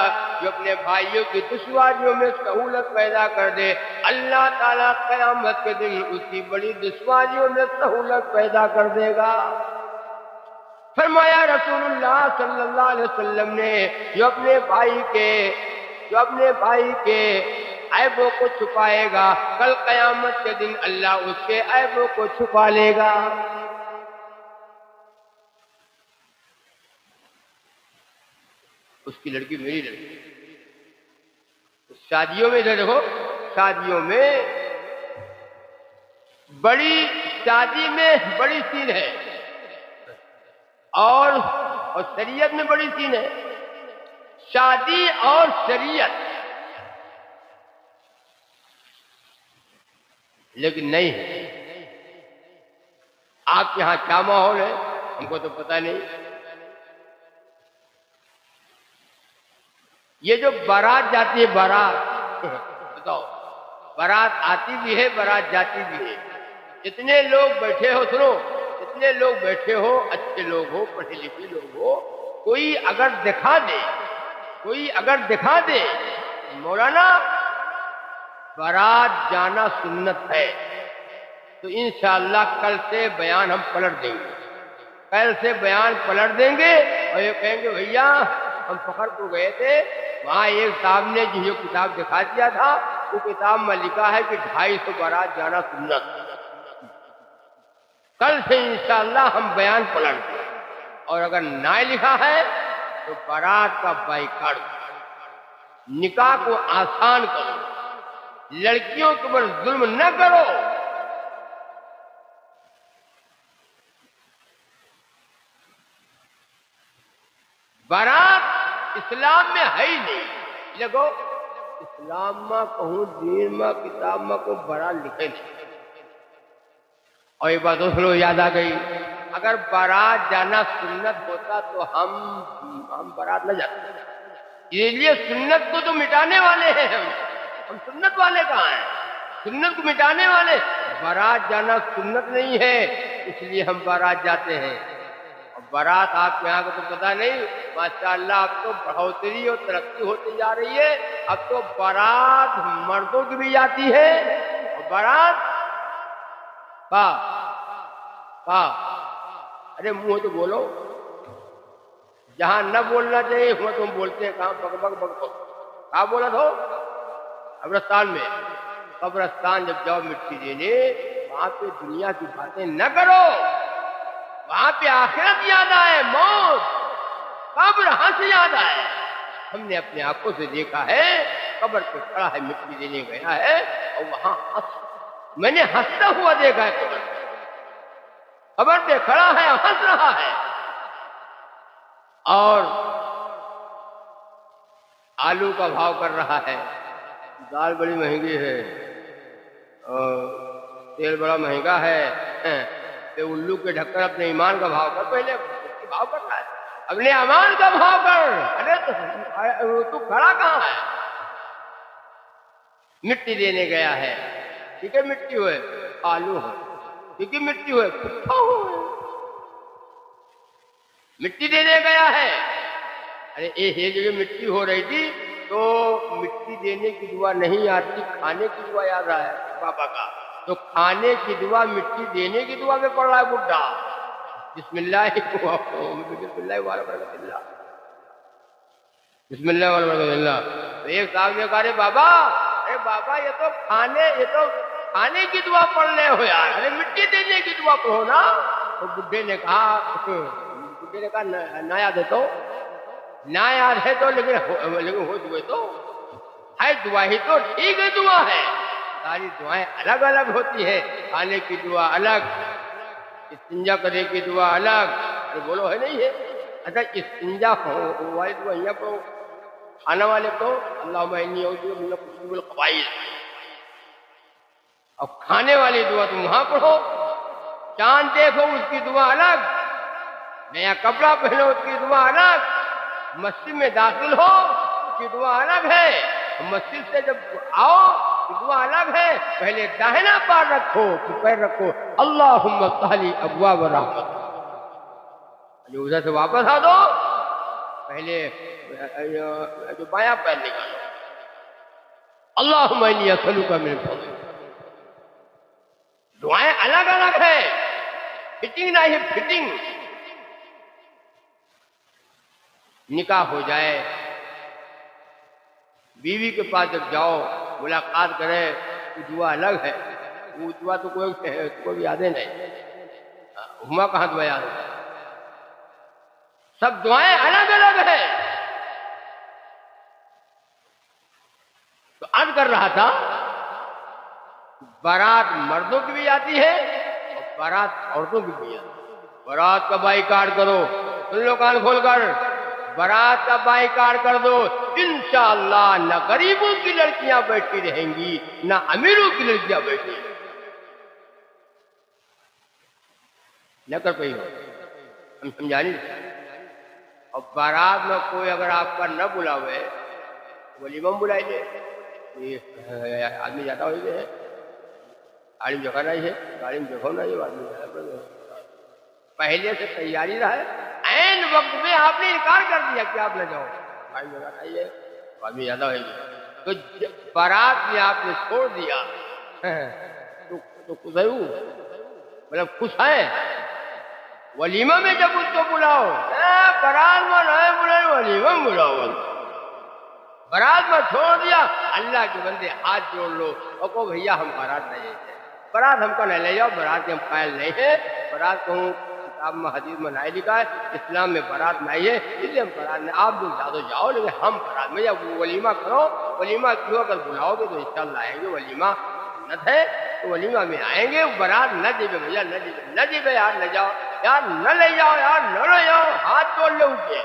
جو اپنے بھائیوں کی دشواریوں میں سہولت پیدا کر دے، اللہ تعالیٰ قیامت کے دن اس کی بڑی دشواریوں میں سہولت پیدا کر دے گا۔ فرمایا رسول اللہ صلی اللہ علیہ وسلم نے، جو اپنے بھائی کے عیبوں کو چھپائے گا، کل قیامت کے دن اللہ اس کے عیبوں کو چھپا لے گا۔ اس کی لڑکی میری لڑکی۔ شادیوں میں ادھر دیکھو، شادیوں میں شادی میں بڑی سین ہے، اور شریعت میں بڑی سین ہے۔ شادی اور شریعت، لیکن نہیں ہے۔ آپ کے ہاں کیا ماحول ہے ہم کو تو پتہ نہیں۔ یہ جو بارات جاتی ہے، بارات بتاؤ، بارات آتی بھی ہے، بارات جاتی بھی ہے۔ اتنے لوگ بیٹھے ہو، سنو، اتنے لوگ بیٹھے ہو، اچھے لوگ ہو، پڑھے لکھے لوگ ہو، کوئی اگر دکھا دے مولانا بارات جانا سنت ہے، تو انشاءاللہ کل سے بیان ہم پلٹ دیں گے، کل سے بیان پلٹ دیں گے، اور یہ کہیں گے بھیا ہم فخر کو گئے تھے، وہاں ایک صاحب نے جو کتاب دکھا دیا تھا، وہ کتاب میں لکھا ہے کہ 250 بارات جانا سنت۔ کل سے انشاءاللہ ہم بیان پلٹ دیں، اور اگر نہ لکھا ہے تو بارات کا بائیکاٹ کرو، نکاح کو آسان کرو، لڑکیوں کے اوپر ظلم نہ کرو۔ بارات اسلام میں ہے ہی نہیں، لگو اسلام میں کہوں، دین میں، کتاب میں کو بارات لکھے نہیں۔ اور یہ بات دوسروں یاد آ گئی، اگر بارات جانا سنت ہوتا تو ہم بارات نہ جاتے۔ اس لیے سنت کو تو مٹانے والے ہیں ہم سنت والے کہاں ہیں؟ سنت کو مٹانے والے۔ بارات جانا سنت نہیں ہے، اس لیے ہم بارات جاتے ہیں۔ اور بارات آپ کے یہاں کو تو پتہ نہیں، ماشاءاللہ اب تو بڑھوتری اور ترقی ہوتی جا رہی ہے، اب تو بارات مردوں کی بھی جاتی ہے، اور بارات ارے منہ تو بولو، جہاں نہ بولنا چاہیے وہاں تم بولتے ہیں، کہاں بک بک بک بک، کہاں بولا تھا؟ قبرستان میں۔ قبرستان جب جاؤ مٹی دینے، وہاں پہ دنیا کی باتیں نہ کرو، وہاں پہ آخرت یاد آئے، موت، قبر ہنس یاد آئے۔ ہم نے اپنے آنکھوں سے دیکھا ہے، قبر پہ کھڑا ہے، مٹی دینے گیا ہے، اور وہاں میں نے ہنستا ہوا دیکھا ہے، قبر پہ کھڑا ہے، ہنس رہا ہے۔ اور آلو کا بھاؤ کر رہا ہے، دال بڑی مہنگی ہے، اور تیل بڑا مہنگا ہے، کہ الو کے ڈھکر اپنے ایمان کا بھاؤ کر، پہلے اس کے بھاؤ کر رہا ہے، اپنے ایمان کا بھاؤ کر۔ ارے تو کھڑا کہاں ہے؟ مٹی دینے گیا ہے، ٹھیک ہے، مٹی ہوئے آلو ہے، ٹھیک ہے، مٹی ہوئے پٹھا ہوئے، مٹی دینے گیا ہے۔ ارے یہ جگہ مٹی ہو رہی تھی تو مٹی دینے کی دعا نہیں آتی، کھانے کی دعا یاد رہا ہے بابا کا، تو کھانے کی دعا مٹی دینے کی دعا میں پڑھ رہا ہے بڈھا۔ بسم اللہ، بسم اللہ والا برکت اللہ، بسم اللہ والا برکت اللہ۔ تو ایک صاحب نے کہا، ارے بابا یہ تو کھانے کی دعا پڑھ رہے ہو یار، ارے مٹی دینے کی دعا پڑھو نا۔ تو بڈھے نے کہا نہ یاد ہے تو، نہ یاد ہے تو، لیکن ہو چکے تو ہے، دعا ہی تو ٹھیک ہے، دعا ہے، ساری دعائیں الگ الگ ہوتی ہے، کھانے کی دعا الگ، استنجا کرنے کی دعا الگ، بولو ہے نہیں ہے؟ اچھا استنجا والی دعا یہاں پڑھو، کھانا والے کو اللہم انی اعوذ بک من الخبث والخبائث، اور کھانے والی دعا تم وہاں پڑھو۔ چاند دیکھو اس کی دعا الگ، نیا کپڑا پہنو اس کی دعا الگ، مسجد میں داخل ہو اس کی دعا الگ ہے، مسجد سے جب آؤ دعا الگ ہے، پہلے داہنا پار رکھو، پھر پیر رکھو، اللہم افتح لی ابواب الرحمت، جو ادھر سے واپس آ دو پہلے جو بایاں پیر نکالو، اللہم انی اسألک من فضلک۔ دعائیں الگ الگ ہے، فٹنگ نہیں ہے، فٹنگ۔ نکاح ہو جائے، بیوی کے پاس جب جاؤ ملاقات کرے، وہ دعا الگ ہے، وہ دعا تو کوئی یادیں نہیں، ہما کہاں دعا یاد ہے، سب دعائیں الگ الگ ہے۔ تو عرض کر رہا تھا، بارات مردوں کی بھی آتی ہے اور بارات عورتوں کی بھی آتی ہے۔ بارات کا بائیکاٹ کرو، سن لو کان کھول کر، بارات کا بائیکاٹ کر دو، انشاءاللہ نہ غریبوں کی لڑکیاں بیٹھی رہیں گی نہ امیروں کی لڑکیاں بیٹھی، نہ کر پئی ہو، ہم سمجھا نہیں۔ اور بارات میں کوئی اگر آپ کا نہ بلاوے ولیمہ بلائیے، آدمی جاتا ہوئی ہے، گاڑی میں جگہ نہیں ہے، گاڑی میں جگہ نہیں ہے، آدمی پہلے سے تیاری رہا ہے، عین وقت میں آپ نے انکار کر دیا کہ آپ نہ جاؤ، گاڑی میں جگہ نہیں ہے، آدمی زیادہ ہوئی ہے، تو بارات میں آپ نے چھوڑ دیا تو خوش ہے، مطلب خوش ہے۔ ولیمہ میں جب اس کو بلاؤ، بارات میں نہ بلائے، ولیمہ میں بلاؤ، بارات میں چھوڑ دیا، اللہ کے بندے ہاتھ جوڑ لو اور کہو بھیا ہم بارات نہیں ہیں، بارات ہم کو نہیں لے جاؤ، بارات ہم قائل نہیں ہے، بارات کو کتاب میں حدیث میں نہیں لکھا ہے، اسلام میں بارات نہیں ہے، اس لیے ہم بارات نہیں، آپ لوگ جا جاؤ، لیکن ہم بارات میں جب ولیمہ کرو، ولیمہ کیوں اگر بلاؤ گے تو انشاءاللہ آئیں گے، ولیمہ سنت ہے تو ولیمہ میں آئیں گے، بارات نہ دیبے بھیا، نہ دیبے یار، نہ جاؤ یار، نہ لے جاؤ یار، نہ لے جاؤ، ہاتھ توڑ لے اٹھے،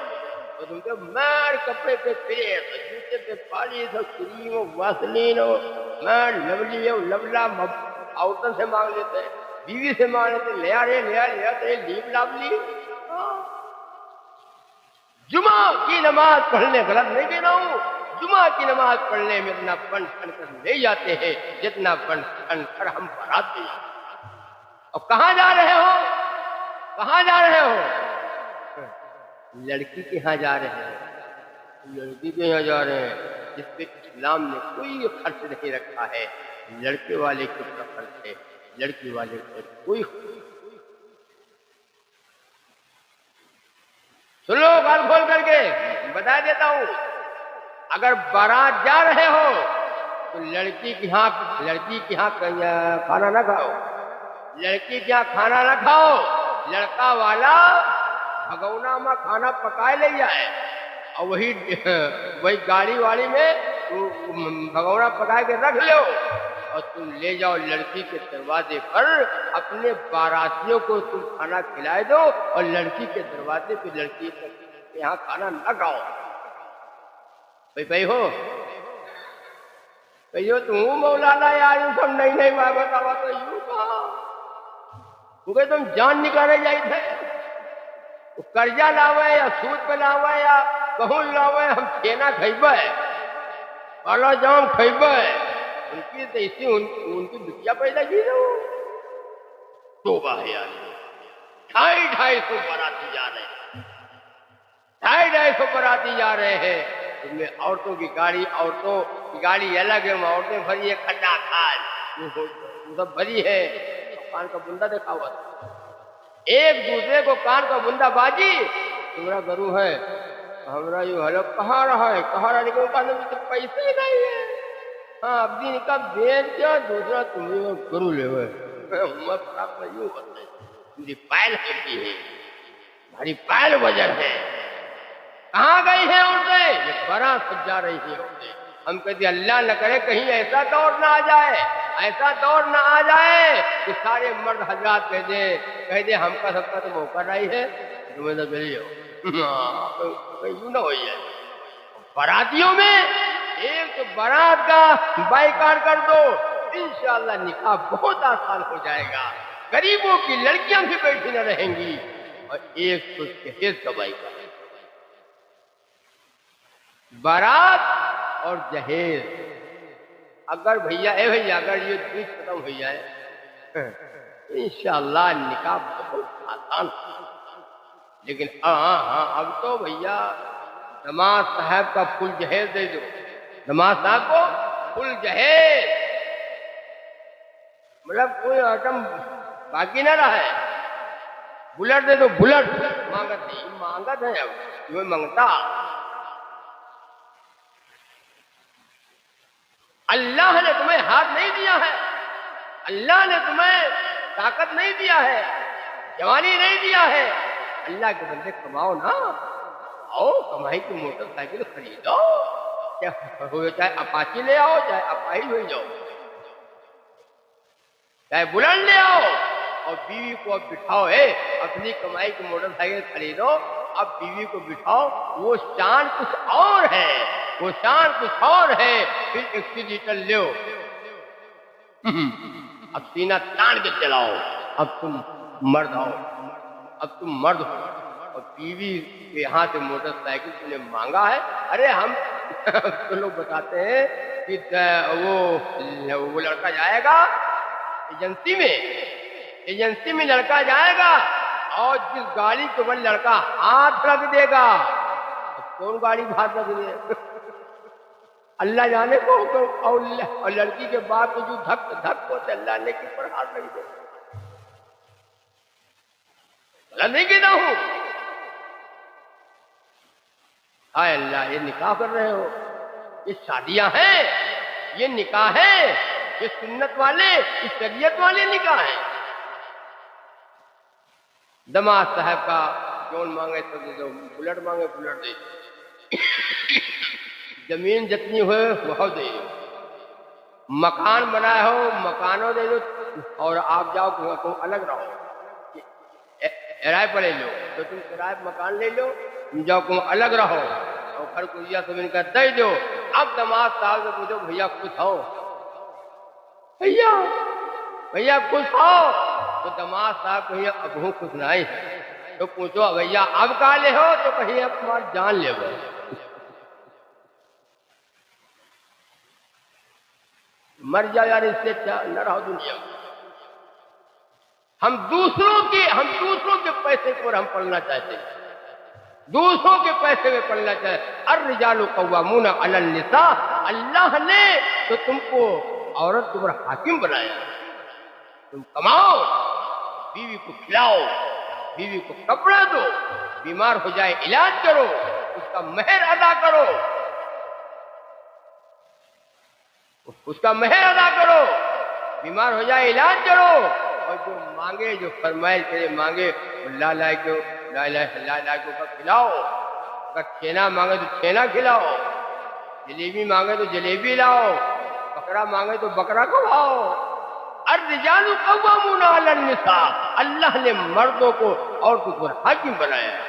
تو تم کے مار کپڑے پہ پھرے، جوتے پہ پالیش اور کریم و واسلین اور مار لولی اور لبلا عورتوں سے مانگ لیتے، بیوی سے مانگ لیتے، لیا لیب لاب لی۔ جمعہ کی نماز پڑھنے غلط نہیں کہہ رہا ہوں، جمعہ کی نماز پڑھنے میں اتنا بن ٹھن کر لے جاتے ہیں جتنا بن ٹھن کر ہم بارات لے جاتے ہیں۔ اور کہاں جا رہے ہو؟ کہاں جا رہے ہو؟ لڑکی کے ہاں جا رہے ہیں، لڑکی کے یہاں جا رہے ہیں جس پہ اسلام نے کوئی خرچ نہیں رکھا ہے، لڑکے والے کے اوپر خرچ ہے، لڑکی والے کے کوئی سن لو کان کھول کر کے بتا دیتا ہوں، اگر بارات جا رہے ہو تو لڑکی کے ہاں کھانا نہ کھاؤ، لڑکی کے ہاں کھانا نہ کھاؤ، لڑکا والا بھگونا میں کھانا پکائے لے جائے اور وہی گاڑی واڑی میں بھگونا پکا کے رکھ لو اور تم لے جاؤ لڑکی کے دروازے پر، اپنے باراتیوں کو تم کھانا کھلائے دو اور لڑکی کے دروازے پہ لڑکی کے یہاں کھانا نہ کھاؤ۔ بھائی ہو تم مولانا یار یوں سب نہیں بتاوا تو یوں کہا، کیونکہ تم جان نکالے جائی تھے، قرضہ لاوے یا سود پہ لاوے یا کہوں لاوے، ہم کھینا کھائبا ہے، کالا جام کھائبا ہے، ان کی تو اسی ان کی بٹیا پیدا کی رہے ہو۔ توبہ ہے یار، 250 باراتی جا رہے ہیں، 250 باراتی جا رہے ہیں، ان میں عورتوں کی گاڑی الگ ہے، عورتیں بھری ہے کھٹا کھال سب بھری ہے، کان کا بندہ دیکھا ہوا تھا، ایک دوسرے کو کان کا بندہ بازی، تمہارا گرو ہے ہمارا یوں حلق کہاں رہا ہے لیکن کہنے میں تو پیسے ہی نہیں ہے، ہاں اب دن کا بیچ کیا دوسرا تمہیں گرو لے ہوئے امت خراب نہیں ہوتے، تمہاری پائل ہلکی ہے، بھاری پائل وزن ہے، کہاں گئی ہیں عورتیں؟ یہ بارات سجا رہی ہیں عورتیں۔ ہم کہتے ہیں اللہ نہ کرے کہیں ایسا دور نہ آ جائے کہ سارے مرد حضرات کہہ دے ہم کا سب کا تو موقع نہیں ہے، تمہیں تو چلی جاؤ، یوں نہ ہو جائے۔ براتیوں میں ایک تو بارات کا بائیکاٹ کر دو، انشاءاللہ نکاح بہت آسان ہو جائے گا، غریبوں کی لڑکیاں بھی بیٹھی نہ رہیں گی، اور ایک تو جہیز کا بائیکاٹ، بارات اور جہیز، اگر اگر یہ چیز ختم ہو جائے انشاءاللہ نکاح بہت آسان ہو، لیکن اب تو بھیا دماد صاحب کا فل جہیز دے دو، دماد صاحب کو فل جہیز، مطلب کوئی آئٹم باقی نہ رہا ہے، بلٹ دے دو، بلٹ مانگت ہے، اب تمہیں منگتا اللہ نے تمہیں ہاتھ نہیں دیا ہے، اللہ نے تمہیں طاقت نہیں دیا ہے، جوانی نہیں دیا ہے، اللہ کے بندے کماؤ نا، آؤ کمائی کی موٹر سائیکل خریدو، چاہے اپاچی لے آؤ، چاہے اپاہی لے جاؤ، چاہے بلند لے آؤ، اور بیوی کو اب بٹھاؤ، اپنی کمائی کی موٹر سائیکل خریدو، اب بیوی کو بٹھاؤ، وہ شان کچھ اور ہے، پھر ایکسیلیٹر لو، اب سینہ تان کے چلاؤ، اب تم مرد ہو، اور بیوی کے یہاں سے موٹر سائیکل تم نے مانگا ہے، ارے ہم تو لوگ بتاتے ہیں کہ وہ لڑکا جائے گا ایجنسی میں لڑکا جائے گا، اور جس گاڑی کے اوپر لڑکا ہاتھ رکھ دے گا، کون گاڑی ہاتھ رکھ دے اللہ جانے کو، اور لڑکی کے باپ کو جو دھک ہوتے اللہ نے کس پر ہاتھ رکھ دے، غلط نہیں کہتا ہوں، ہائے اللہ یہ نکاح کر رہے ہو، یہ شادیاں ہیں، یہ نکاح ہے، یہ سنت والے، یہ شریعت والے نکاح ہیں۔ دماد صاحب کا جون مانگے تو دے دو، بلٹ مانگے بلٹ دے دو، زمین جتنی ہوئے وہ دے دو، مکان بنائے ہو مکانوں دے دو، اور آپ جاؤ کہ تم الگ رہو، کرائے پر لے لو تو تم کرائے مکان لے لو، تم جاؤ تم الگ رہو، اور گھر کلیا زمین کا دے دو۔ اب دماد صاحب سے پوچھو بھیا خوش ہو، بھیا خوش ہو، تو دماد صاحب کہیں اب ہوں خوش نہیں ہے، تو پوچھو بھیا اب کہاں لے ہو، تو کہیں اب تمہاری جان لے گو، مر جا یار، اس سے اچھا نہ رہو دنیا میں۔ ہم دوسروں کے پیسے پر ہم پڑھنا چاہتے ہیں، دوسروں کے پیسے میں پڑھنا چاہتے، الرجال قوامون علی النساء، اللہ نے تو تم کو عورت کے اوپر حاکم بنایا، تم کماؤ، بیوی کو کھلاؤ، بیوی کو کپڑا دو، بیمار ہو جائے علاج کرو، اس کا مہر ادا کرو، اس کا مہر ادا کرو، بیمار ہو جائے علاج کرو، اور جو مانگے، جو فرمائش کرے مانگے، لا لا کو کھلاؤ، اگر چھینا مانگے تو چھینا کھلاؤ، جلیبی مانگے تو جلیبی لاؤ، بکرا مانگے تو بکرا کھلاؤ۔ الرجال قوامون علی النساء، اللہ نے مردوں کو عورتوں پر حاکم بنایا ہے،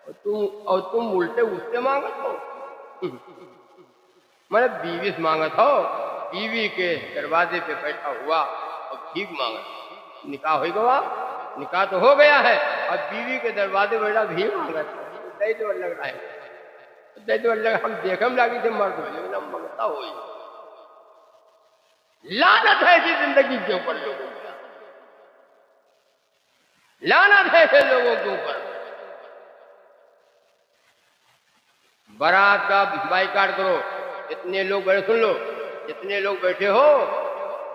اور تم الٹے اس سے مانگت ہو۔ میں نے بیوی سے مانگت ہو، بیوی کے دروازے پہ بیٹھا ہوا اور بھیک مانگت، نکاح ہوئی گوا، نکاح تو ہو گیا ہے، اور بیوی کے دروازے پہ بیٹھا بھیک مانگت، دے تو لگ رہا ہے، دے تو لگ، ہم دیکھم لگی تھے مرد ہوئے لیکن ہم مانگتا ہوئی۔ لعنت ہے ایسی زندگی کے اوپر لوگوں کی، لعنت ہے ایسے لوگوں کے اوپر۔ بارات کا بائیکاٹ کرو، جتنے لوگ بیٹھے، سن لو، جتنے لوگ بیٹھے ہو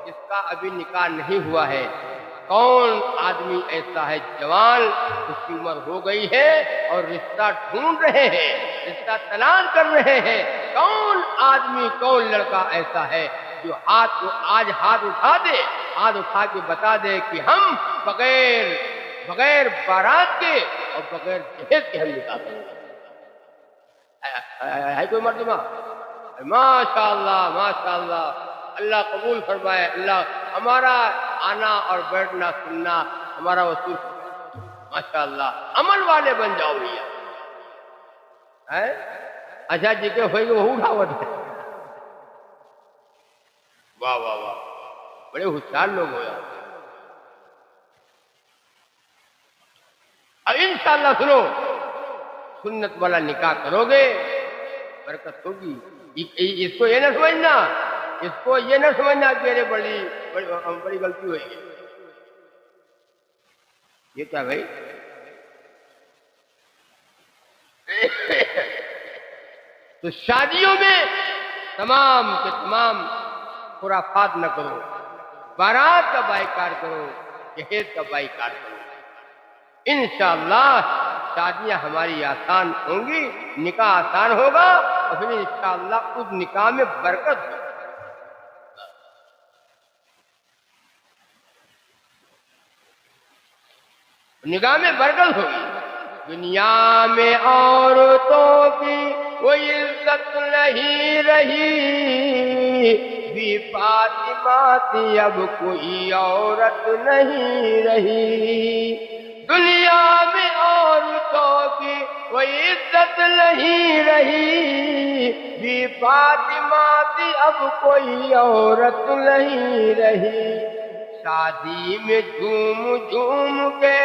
جس کا ابھی نکاح نہیں ہوا ہے، کون آدمی ایسا ہے جوان، اس کی عمر ہو گئی ہے اور رشتہ ڈھونڈ رہے ہیں، رشتہ تلاش کر رہے ہیں، کون آدمی، کون لڑکا ایسا ہے جو آج ہاتھ اٹھا دے، ہاتھ اٹھا کے بتا دے کہ ہم بغیر بارات کے اور بغیر جہیز کے ہم نکاح کریں گے؟ ہے کوئی مردمہ؟ ماشاء اللہ، ماشاء اللہ، اللہ قبول فرمائے، اللہ ہمارا آنا اور بیٹھنا سننا ہمارا وصول فرمائے، ماشاء اللہ، عمل والے بن جاؤ بھیا۔ اچھا جی کے ہوئے گے وہ اٹھاوت ہے، واہ واہ واہ، بڑے ہوشیار لوگ ہو یار۔ اب انشاءاللہ سنو، سنت والا نکاح کرو گے برکت ہوگی۔ اس کو یہ نہ سمجھنا، اس کو یہ نہ سمجھنا کہ میرے بڑی غلطی ہوئی ہے۔ یہ کیا بھائی؟ تو شادیوں میں تمام کے تمام خرافات نہ کرو، بارات کا بائیکاٹ کرو، جہیز کا بائیکاٹ کرو، انشاءاللہ شادیاں ہماری آسان ہوں گی، نکاح آسان ہوگا، اور پھر انشاءاللہ اس نکاح میں برکت ہوگی۔ نکاح میں برکت ہوگی۔ دنیا میں عورتوں کی کوئی عزت نہیں رہی، بی فاطمہ کی اب کوئی عورت نہیں رہی، دنیا میں عورتوں کی کوئی عزت نہیں رہی، بی فاطمہ کی اب کوئی عورت نہیں رہی، شادی میں جھوم جھوم کے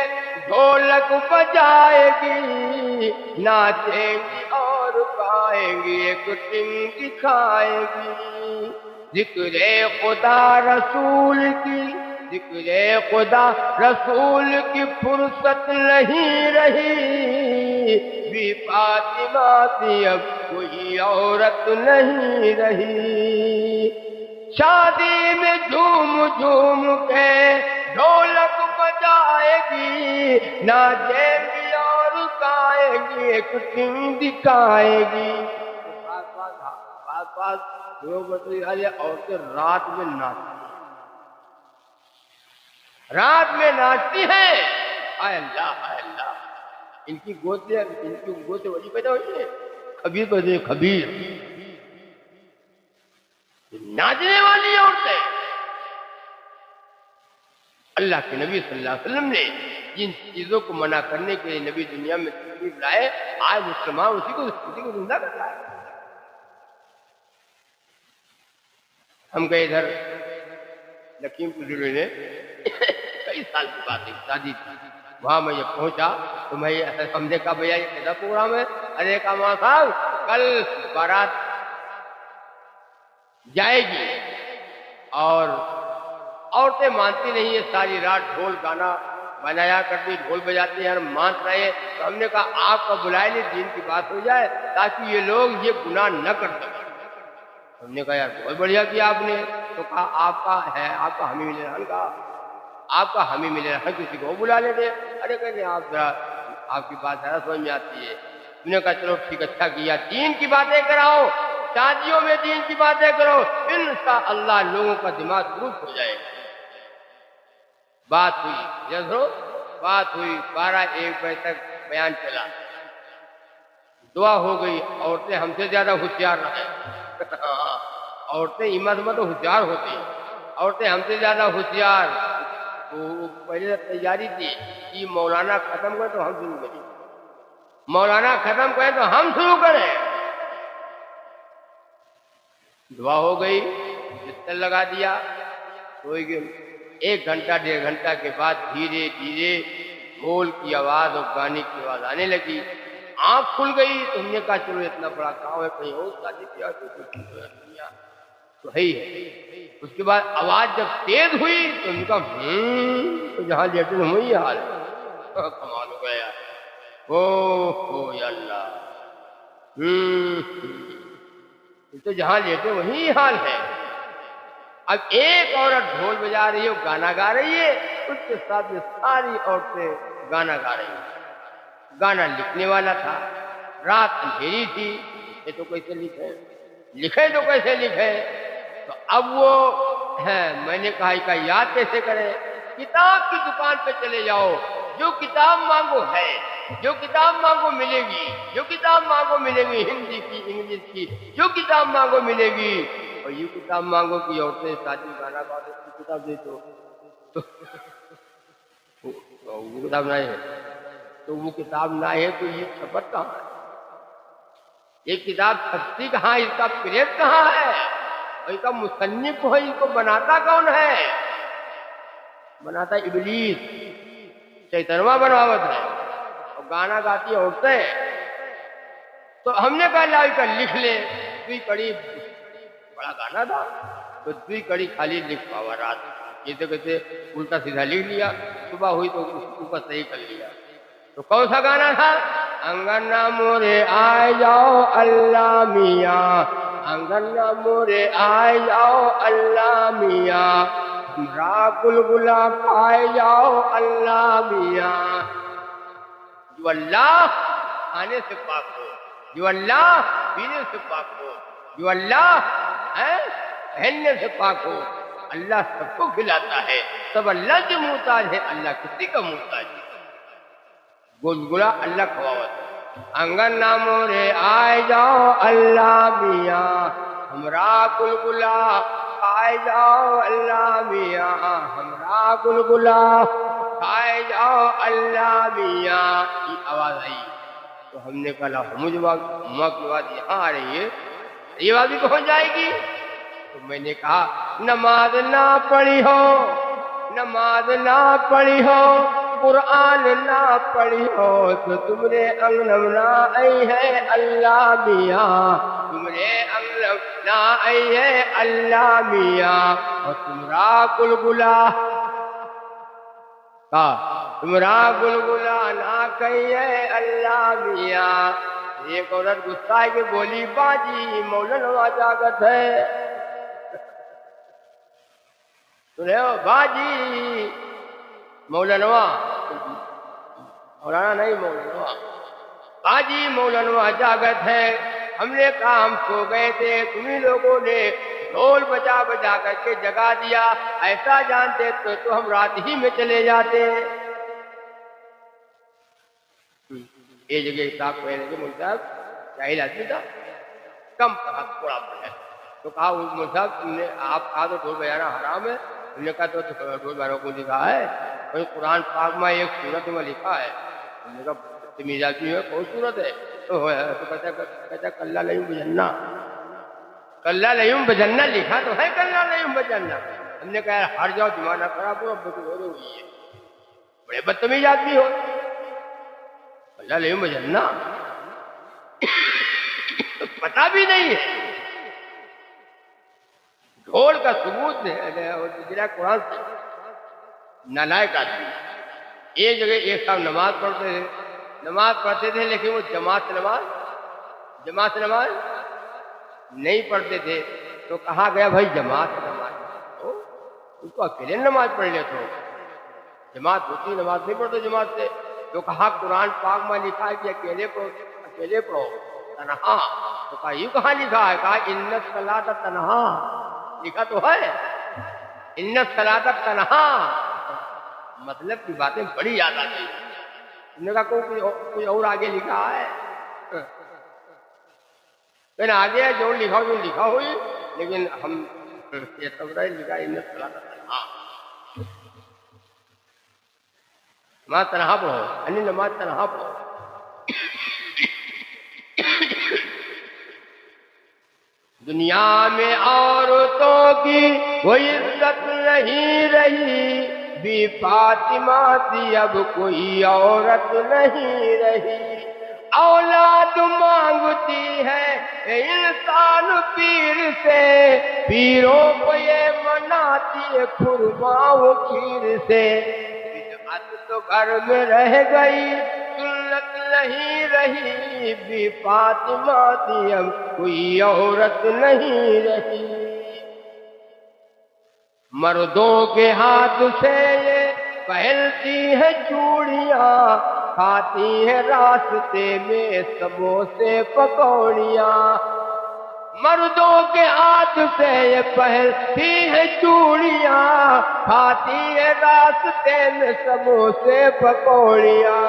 ڈھولک بجائے گی، ناچیں گی اور گائیں گی، ایک ٹنگ دکھائے گی، ذکر خدا رسول کی، ذکر خدا رسول کی فرصت نہیں رہی، بی فاطمہ کی اب کوئی عورت نہیں رہی، شادی میں جھوم جھوم کے ڈھولک بجائے گی، ناچیں گی اور گائیں گی، ایک ٹنگ دکھائے گی۔ بعض لوگ عورتیں رات میں ناچتی ہیں، رات میں ناچتی ہیں، اے اللہ اے اللہ، ان کی گود سے وہی پیدا ہوئی ہے، خبیر پیدا ہوئی، خبیر، ناچنے والی عورتیں۔ اللہ کے نبی صلی اللہ علیہ وسلم نے جن چیزوں کو منع کرنے کے لیے نبی دنیا میں تشریف لائے، آج مسلمان اسی کو زندہ کر رہا ہے۔ ہم گئے ادھر لکھیم پور ضلع میں، کئی سال کی بات ہے، شادی تھی، وہاں میں جب پہنچا تو میں ہم نے کہا بھیا یہ کیسا پروگرام ہے؟ ارے کہا ماں صاحب کل بارات جائے گی، اور عورتیں مانتی نہیں ہیں، ساری رات ڈھول گانا بنایا کرتی، ڈھول بجاتی ہیں، مان رہے ہیں، تو ہم نے کہا آپ کا بلائے لیں، دین کی بات ہو جائے تاکہ یہ لوگ یہ گناہ نہ کر سکیں۔ ہم نے کہا یار بہت بڑھیا کیا آپ نے، تو کہا آپ کا ہے، آپ کا حمی ملے رہن کا، آپ کا حمی ملے رہن کسی کو بلا لیتے۔ ارے کہتے ہیں آپ ذرا آپ کی بات زیادہ سمجھ میں آتی ہے. انہوں نے کہا چلو ٹھیک اچھا کیا, دین کی باتیں کراؤ, شادیوں میں دین کی باتیں کرو, انشاءاللہ لوگوں کا دماغ درست ہو جائے گا. بات ہوئی جیسو بات ہوئی 12-1 بجے تک بیان چلا, دعا ہو گئی. عورتیں ہم سے زیادہ ہوشیار رہیں. عورتیں ایمان میں تو ہوشیار ہوتی ہیں, عورتیں ہم سے زیادہ ہوشیار. وہ پہلے تیاری تھی کہ مولانا ختم کریں تو ہم شروع کریں, مولانا ختم کریں تو ہم شروع کریں. دعا ہو گئی, بستر لگا دیا, سوئی گئے. 1 گھنٹہ 1.5 گھنٹہ کے بعد دھیرے دھیرے ڈھول کی آواز اور گانے کی آواز آنے لگی. آنکھ کھل گئی تو ہم نے کہا چلو اتنا بڑا کام ہے, کہیں اور شادی کیا تو ہے ہی ہے. اس کے بعد آواز جب تیز ہوئی تو ان کا تو جہاں لیٹے وہی حال ہے. کمال ہو گیا. او یا اللہ, تو جہاں لیٹے وہی حال ہے. اب ایک عورت ڈھول بجا رہی ہے, وہ گانا گا رہی ہے, اس کے ساتھ میں ساری عورتیں گانا گا رہی ہیں. گانا لکھنے والا تھا, رات اندھیری تھی, لکھے تو کیسے لکھے. تو اب وہ میں نے کہا کہ یاد کیسے کریں. کتاب کی دکان پہ چلے جاؤ, جو کتاب مانگو ہے, جو کتاب مانگو ملے گی, جو کتاب مانگو ملے گی, ہندی کی انگلش کی جو کتاب مانگو ملے گی. اور یہ کتاب مانگو کہ عورتیں شادی گانا گا کی کتاب دے دو, وہ کتاب نہیں ہے. تو وہ کتاب نہ ہے تو یہ سبق کہاں ہے, یہ کتاب چھپتی کہاں, اس کا پریس کہاں ہے, اور اس کا مصنف ہے, اس کو بناتا کون ہے؟ بناتا ابلیس, شیطنوا بناوت ہے, اور گانا گاتی عورتیں. تو ہم نے کہا لائی کر لکھ لے. دوئی کڑی بڑا گانا تھا, تو دوئی کڑی خالی لکھ پاوا رات, جیسے کہتے الٹا سیدھا لکھ لیا, صبح ہوئی تو اس کو صحیح کر لیا. تو کون سا گانا تھا؟ انگنا مورے آئے جاؤ اللہ میاں, انگنا مورے آئے جاؤ اللہ میاں, ہمرا گلگلا کھائے جاؤ اللہ میاں. جو اللہ کھانے سے پاک ہو, جو اللہ پینے سے پاک ہو, جو اللہ پہننے سے پاک ہو, اللہ سب کو کھلاتا ہے, سب اللہ کے محتاج ہے, اللہ کسی کا محتاج ہے. گلگلا اللہ کھواوت. انگنا مورے آئے جاؤ اللہ میاں, ہمرا گلگلا کھائے جاؤ اللہ میاں, ہمرا گلگلا کھائے جاؤ اللہ میاں. یہ آواز آئی تو ہم نے کہا مجھ ماں کی بات یہاں آ رہی ہے, یہ بات بھی پہنچ جائے گی. تو میں نے کہا نماز نہ پڑھی ہو, نماز نہ پڑھی ہو, قرآن نہ پڑھی ہو, تو تمہارے انگنم نہ آئی ہے اللہ میاں, تمہارے انگنم نہ آئی ہے اللہ میاں. اور تمہارا گلگلا تمہارا گلگلا نہ کہی ہے اللہ میاں. ایک عورت غصہ کے بولی باجی مولانا جاگت ہے. سنے ہو باجی مولانا, مولانا نہیں مولانا, باجی مولانا جاگت ہے. ہم نے کہا ہم سو گئے تھے, تمہیں لوگوں نے ڈھول بجا بجا کر کے جگا دیا, ایسا جانتے تو ہم رات ہی میں چلے جاتے. یہ جگہ صاحب کہنے کے مول صاحب جاہل آدمی تھا, کم پڑھا تھوڑا پڑھا. تو کہا مول صاحب تم نے آپ کہا تو ڈھول بجانا حرام ہے. ہم نے کہا تو ڈھول بجانا کو لکھا ہے, اور قرآن پاک میں ایک سورت میں لکھا ہے. ہم نے کہا تمیز آدمی ہے, کون سورت ہے؟ تو کہتا کلّا لیم بجنہ, کلّا لیم بجنہ لکھا تو ہے, کلّا لیم بجنہ. ہم نے کہا ہر جاؤ دماغ نہ خراب ہو, اب تو رو ہوئی ہے, بڑے بدتمیز آدمی ہو. کلّا لیم بجنہ پتا بھی نہیں ہے. ڈھول کا ثبوت ہے قرآن سے. نالائق آدمی. ایک جگہ ایک صاحب نماز پڑھتے تھے, لیکن وہ جماعت سے نماز نہیں پڑھتے تھے. تو کہا گیا بھائی جماعت سے نماز اس کو اکیلے نماز پڑھ لے, تو جماعت ہوتی نماز نہیں پڑھتے جماعت سے. جو کہا قرآن پاک میں لکھا ہے کہ اکیلے پڑھو تنہا، تو کہا یہ کہاں لکھا ہے؟ کہا ان الصلاۃ تنہا، لکھا تو ہے ان الصلاۃ تنہا، مطلب کی باتیں بڑی یاد آتی ہیں۔ انہوں نے کہا کوئی اور آگے لکھا ہے؟ لیکن آگے جو لکھا ہوئی، لیکن ہم یہ سب رہے لکھا ان الصلاۃ تنہا، نماز تنہا پڑھو، یعنی نماز تنہا پڑھو۔ دنیا میں عورتوں کی کوئی عزت نہیں رہی، بی فاطمہ سی اب کوئی عورت نہیں رہی، اولاد مانگتی ہے انسان پیر سے، پیروں کو یہ مناتی ہے خرما کھیر سے، بدعت تو گھر میں رہ گئی سنت نہیں رہی، بی فاطمہ سی اب کوئی عورت نہیں رہی، مردوں کے ہاتھ سے یہ پہنتی ہے چوڑیاں، کھاتی ہے راستے میں سموسے پکوڑیاں، مردوں کے ہاتھ سے یہ پہنتی ہے چوڑیاں، کھاتی ہے راستے میں سموسے پکوڑیاں،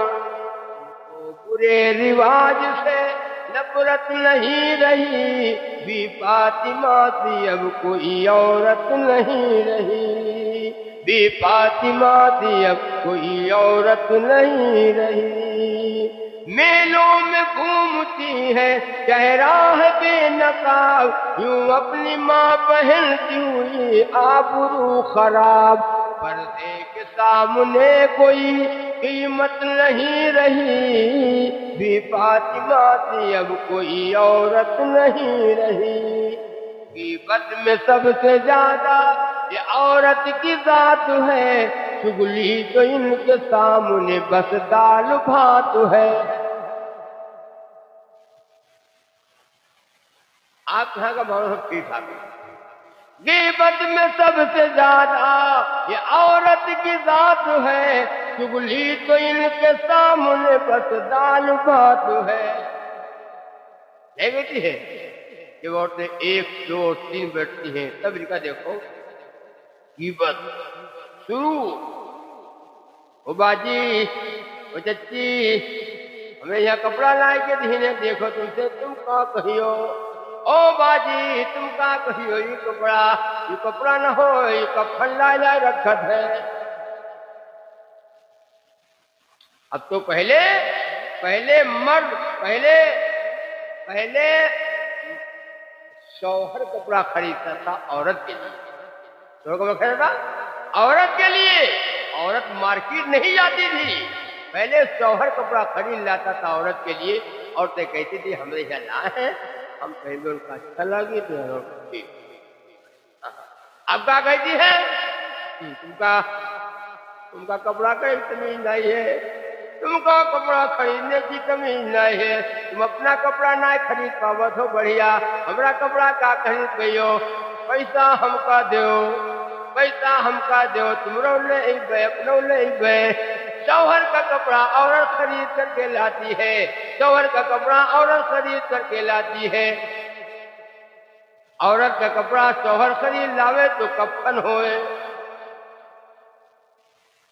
تو برے رواج سے نفرت نہیں رہی، بی فاطمہ سی اب کوئی عورت نہیں رہی، بی فاطمہ سی اب کوئی عورت نہیں رہی، میلوں میں گھومتی ہے چہرہ ہے بے نقاب، یوں اپنی ماں پہنتی ہوئی آبرو خراب، پردے کے سامنے کوئی قیمت نہیں رہی، بی فاطمہ سی اب کوئی عورت نہیں رہی، غیبت میں سب سے زیادہ یہ عورت کی ذات ہے، چگلی تو ان کے سامنے بس دال بھات ہے۔ آپ یہاں کا معنی ٹھیک ٹھاک ہے، غیبت میں سب سے زیادہ یہ عورت کی ذات ہے، چگلی تو ان کے سامنے بس دال بھات ہے۔ نہیں بیٹی ہے کہ وہ عورتیں 1 2 3 بیٹھتی ہیں، تب ان کا دیکھو غیبت شروع، او باجی او چچی ہمیں یہاں کپڑا لائے کے دہنے دیکھو تم سے، تم کہاں کہیو، او باجی تم کہاں کہیو یہ کپڑا نہ ہو، یہ کفن لائے رکھت ہے۔ اب تو پہلے مرد پہلے شوہر کپڑا خریدتا تھا عورت کے لیے، شوہر کپڑا خریدتا تھا عورت کے لیے، عورت مارکیٹ نہیں جاتی تھی، پہلے شوہر کپڑا خرید لاتا تھا عورت کے لیے، عورتیں کہتی تھی ہمارے یہاں لائے ہیں، ہم پہلے ان کا اچھا لگی تو اب کیا کہتی ہے تم کا کپڑا کا تمیز نہیں ہے، تم کا کپڑا خریدنے کی تمیز نہیں ہے، تم اپنا کپڑا نہ خرید پاو تو بڑھیا، ہمارا کپڑا کا خرید گئیو، پیسہ ہم کا دیو، تمرو لے بے اپنو لے بے۔ شوہر کا کپڑا عورت خرید کر کے لاتی ہے، شوہر کا کپڑا عورت خرید کر کے لاتی ہے، عورت کا کپڑا شوہر خرید لاوے تو کفن ہوئے۔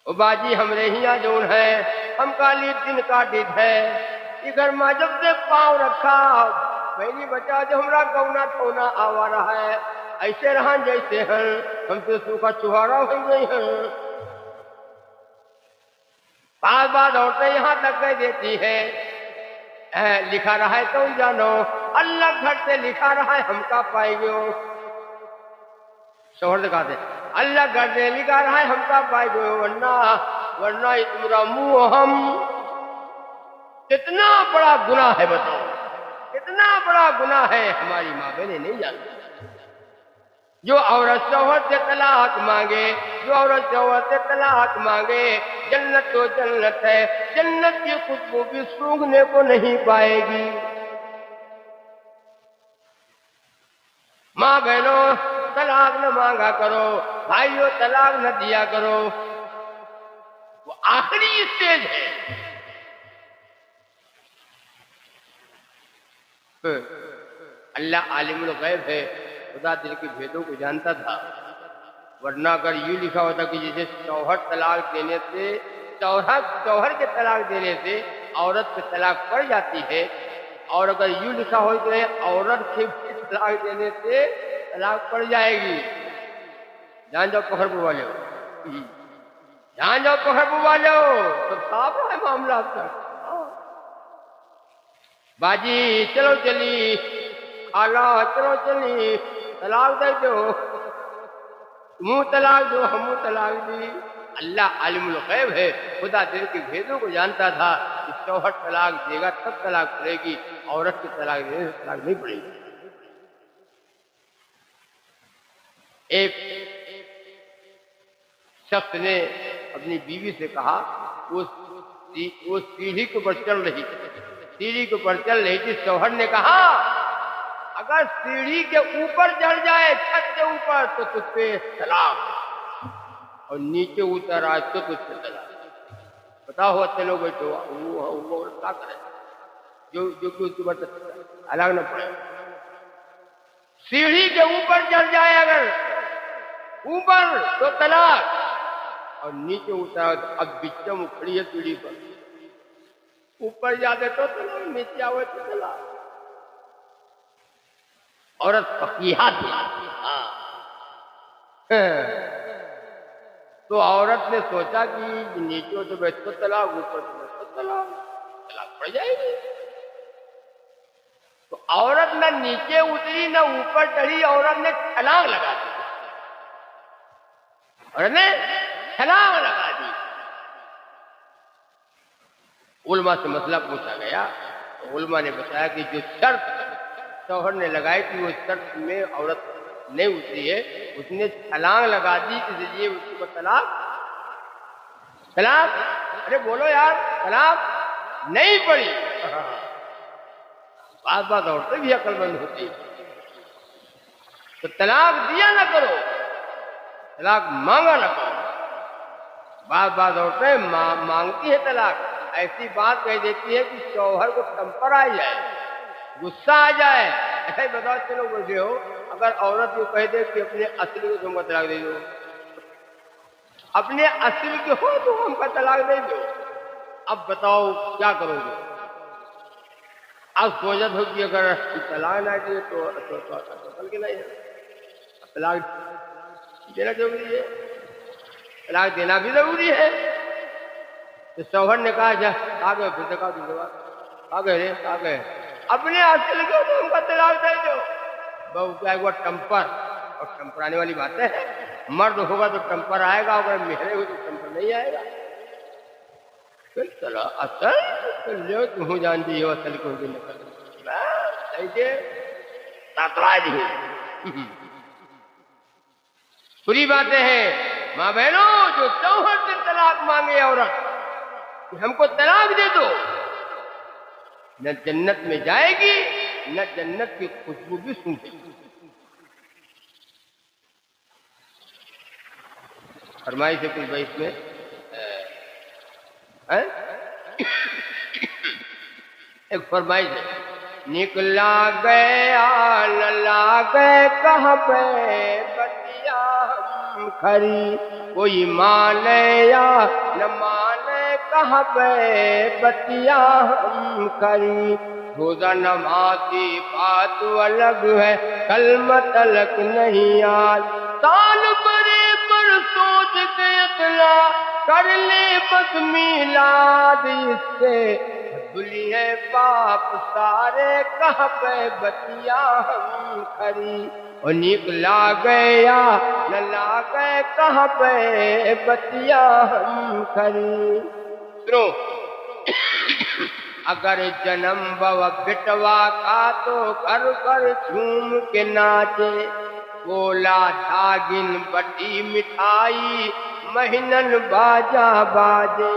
او باجی ہمارے یہاں جون ہے ہم کالی دن کا ڈید ہے، یہ گھر میں جب سے پاؤں رکھا پہلی بچہ جو ہمارا گونا ٹھونا آوا رہا ہے، ایسے رہا جیسے ہیں ہم سے سوکھا چوہارا ہو گئی ہیں۔ بعض عورتیں یہاں تک کہہ دیتی ہے لکھا رہا ہے تو جانو اللہ گھر سے لکھا رہا ہے ہم کا پائے گئے، شوہر دکھا دے اللہ گھر سے لکھا رہا ہے ہم کا پائے گئے، ورنہ تمہارا منہ ہم، کتنا بڑا گناہ ہے، بتاؤ کتنا بڑا گناہ ہے، ہماری ماں بہنیں نہیں جانتی۔ جو عورت شوہر سے طلاق مانگے، جو عورت شوہر سے طلاق مانگے، جنت تو جنت ہے، جنت کی خوشبو بھی سونگھنے کو نہیں پائے گی۔ ماں بہنوں طلاق نہ مانگا کرو، بھائیوں طلاق نہ دیا کرو، وہ آخری اسٹیج ہے، اللہ عالم الغیب ہے، خدا دل کے بھیدوں کو جانتا تھا، ورنہ اگر یوں لکھا ہوتا کہ جسے شوہر طلاق دینے سے شوہر کے طلاق دینے سے عورت پہ طلاق پڑ جاتی ہے، اور اگر یوں لکھا ہو کہ عورت کے بھی طلاق دینے سے طلاق پڑ جائے گی، جان جاؤ پکڑ پوا لو، جان جاؤ پکڑ پوا لو، تو صاف ہے معاملہ آپ کا۔ باجی چلو چلی، خالہ چلو چلی، طلاق دے دو، منہ طلاق دو، ہم طلاق دی۔ اللہ عالم الغیب ہے، خدا دل کے بھیدوں کو جانتا تھا کہ شوہر طلاق دے گا تب طلاق پڑے گی، عورت کی طلاق دینے سے طلاق نہیں پڑے گی۔ ایک شخص نے اپنی بیوی سے کہا، وہ سیڑھی کے اوپر چل رہی تھی، شوہر نے کہا اگر سیڑھی کے اوپر چڑھ جائے، چھت کے اوپر، تو تجھ پہ طلاق، اور نیچے اتر آئے تو تجھ پہ طلاق۔ بتاؤ ہوتے لوگ بیٹھو وہ کیا کرے جو کہ اس کے بعد الگ نہ پڑے۔ سیڑھی کے اوپر چڑھ جائے اگر اوپر تو طلاق، اور نیچے اترا اب بچم کھڑی ہے سیڑھی پر، اوپر جاتے تو طلاق، نیچے آئے تو طلاق۔ عورت فقیہہ تھی، تو عورت نے سوچا کہ نیچے تو بیٹھ تو طلاق، اوپر تو طلاق پڑ جائے گی، تو عورت نہ نیچے اتری نہ اوپر چڑھی، عورت نے چھلانگ لگا دی، عورت نے چھلانگ لگا دی۔ علماء سے مسئلہ پوچھا گیا، تو علماء نے بتایا کہ جو شرط شوہر نے لگائی تھی وہ شرط میں عورت نہیں اتری ہے، اس نے چھلانگ لگا دی، اس لیے اس کو طلاق ارے بولو یار، طلاق نہیں پڑی۔ بعض عورتیں بھی عقل مند ہوتی ہیں، تو طلاق دیا نہ کرو، طلاق مانگا نہ کرو۔ بعض عورتیں مانگتی ہے طلاق، ایسی بات کہہ دیتی ہے کہ شوہر کو ٹمپر آ جائے، غصہ آ جائے۔ ایسا ہی بتاؤ چلو بولتے ہو، اگر عورت کو کہہ دے کہ اپنے اصل کو تم کا طلاق دے دو، اپنے اصل کے ہو تو ہم کا طلاق دے دو، اب بتاؤ کیا کرو گے؟ اب سوچت ہو کہ اگر طلاق نہ دیے تو اصل کے نہیں ہے، طلاق دینا ضروری ہے، طلاق دینا بھی ضروری ہے۔ تو شوہر نے کہا جا آگے، پھر کہا دوسرے بات آگے اپنے اصل کو تو ہم کا طلاق دے دو۔ بہو کیا ہوا ٹمپر، اور ٹمپر آنے والی بات ہے، مرد ہوگا تو ٹمپر آئے گا، اگر مہرے ہو تو ٹمپر نہیں آئے گا۔ چلو اصل لو تم جانتی ہو اصل کو بھی پوری باتیں ہیں ماں بہنوں، جو شوہر سے طلاق مانگے عورت کہ ہم کو طلاق دے دو، نہ جنت میں جائے گی، نہ جنت کی خوشبو بھی سونگے گی۔ فرمائی سے کچھ بھائی اس میں ایک فرمائی سے نکلا گیا نہ لاگے کہاں پہ بتیا ہم کھری، کوئی مانے یا نہ مانے کہاں پہ بتیا ہم کھری۔ روزہ نماز کی بات الگ ہے، کلمہ تلک نہیں یاد، سال برے پر سوچ کے اطلاع کر لے بس میلاد، اس سے بھلی ہے باپ سارے کہاں پہ بتیا ہم کھری، اور نکلا گیا نہ لاگے کہاں پہ بتیا ہم کھری۔ سنو، اگر جنم بوا بٹوا کا تو گھر گھر جھوم کے ناچے، گولا دھاگن بٹی مٹھائی مہینن باجا باجے،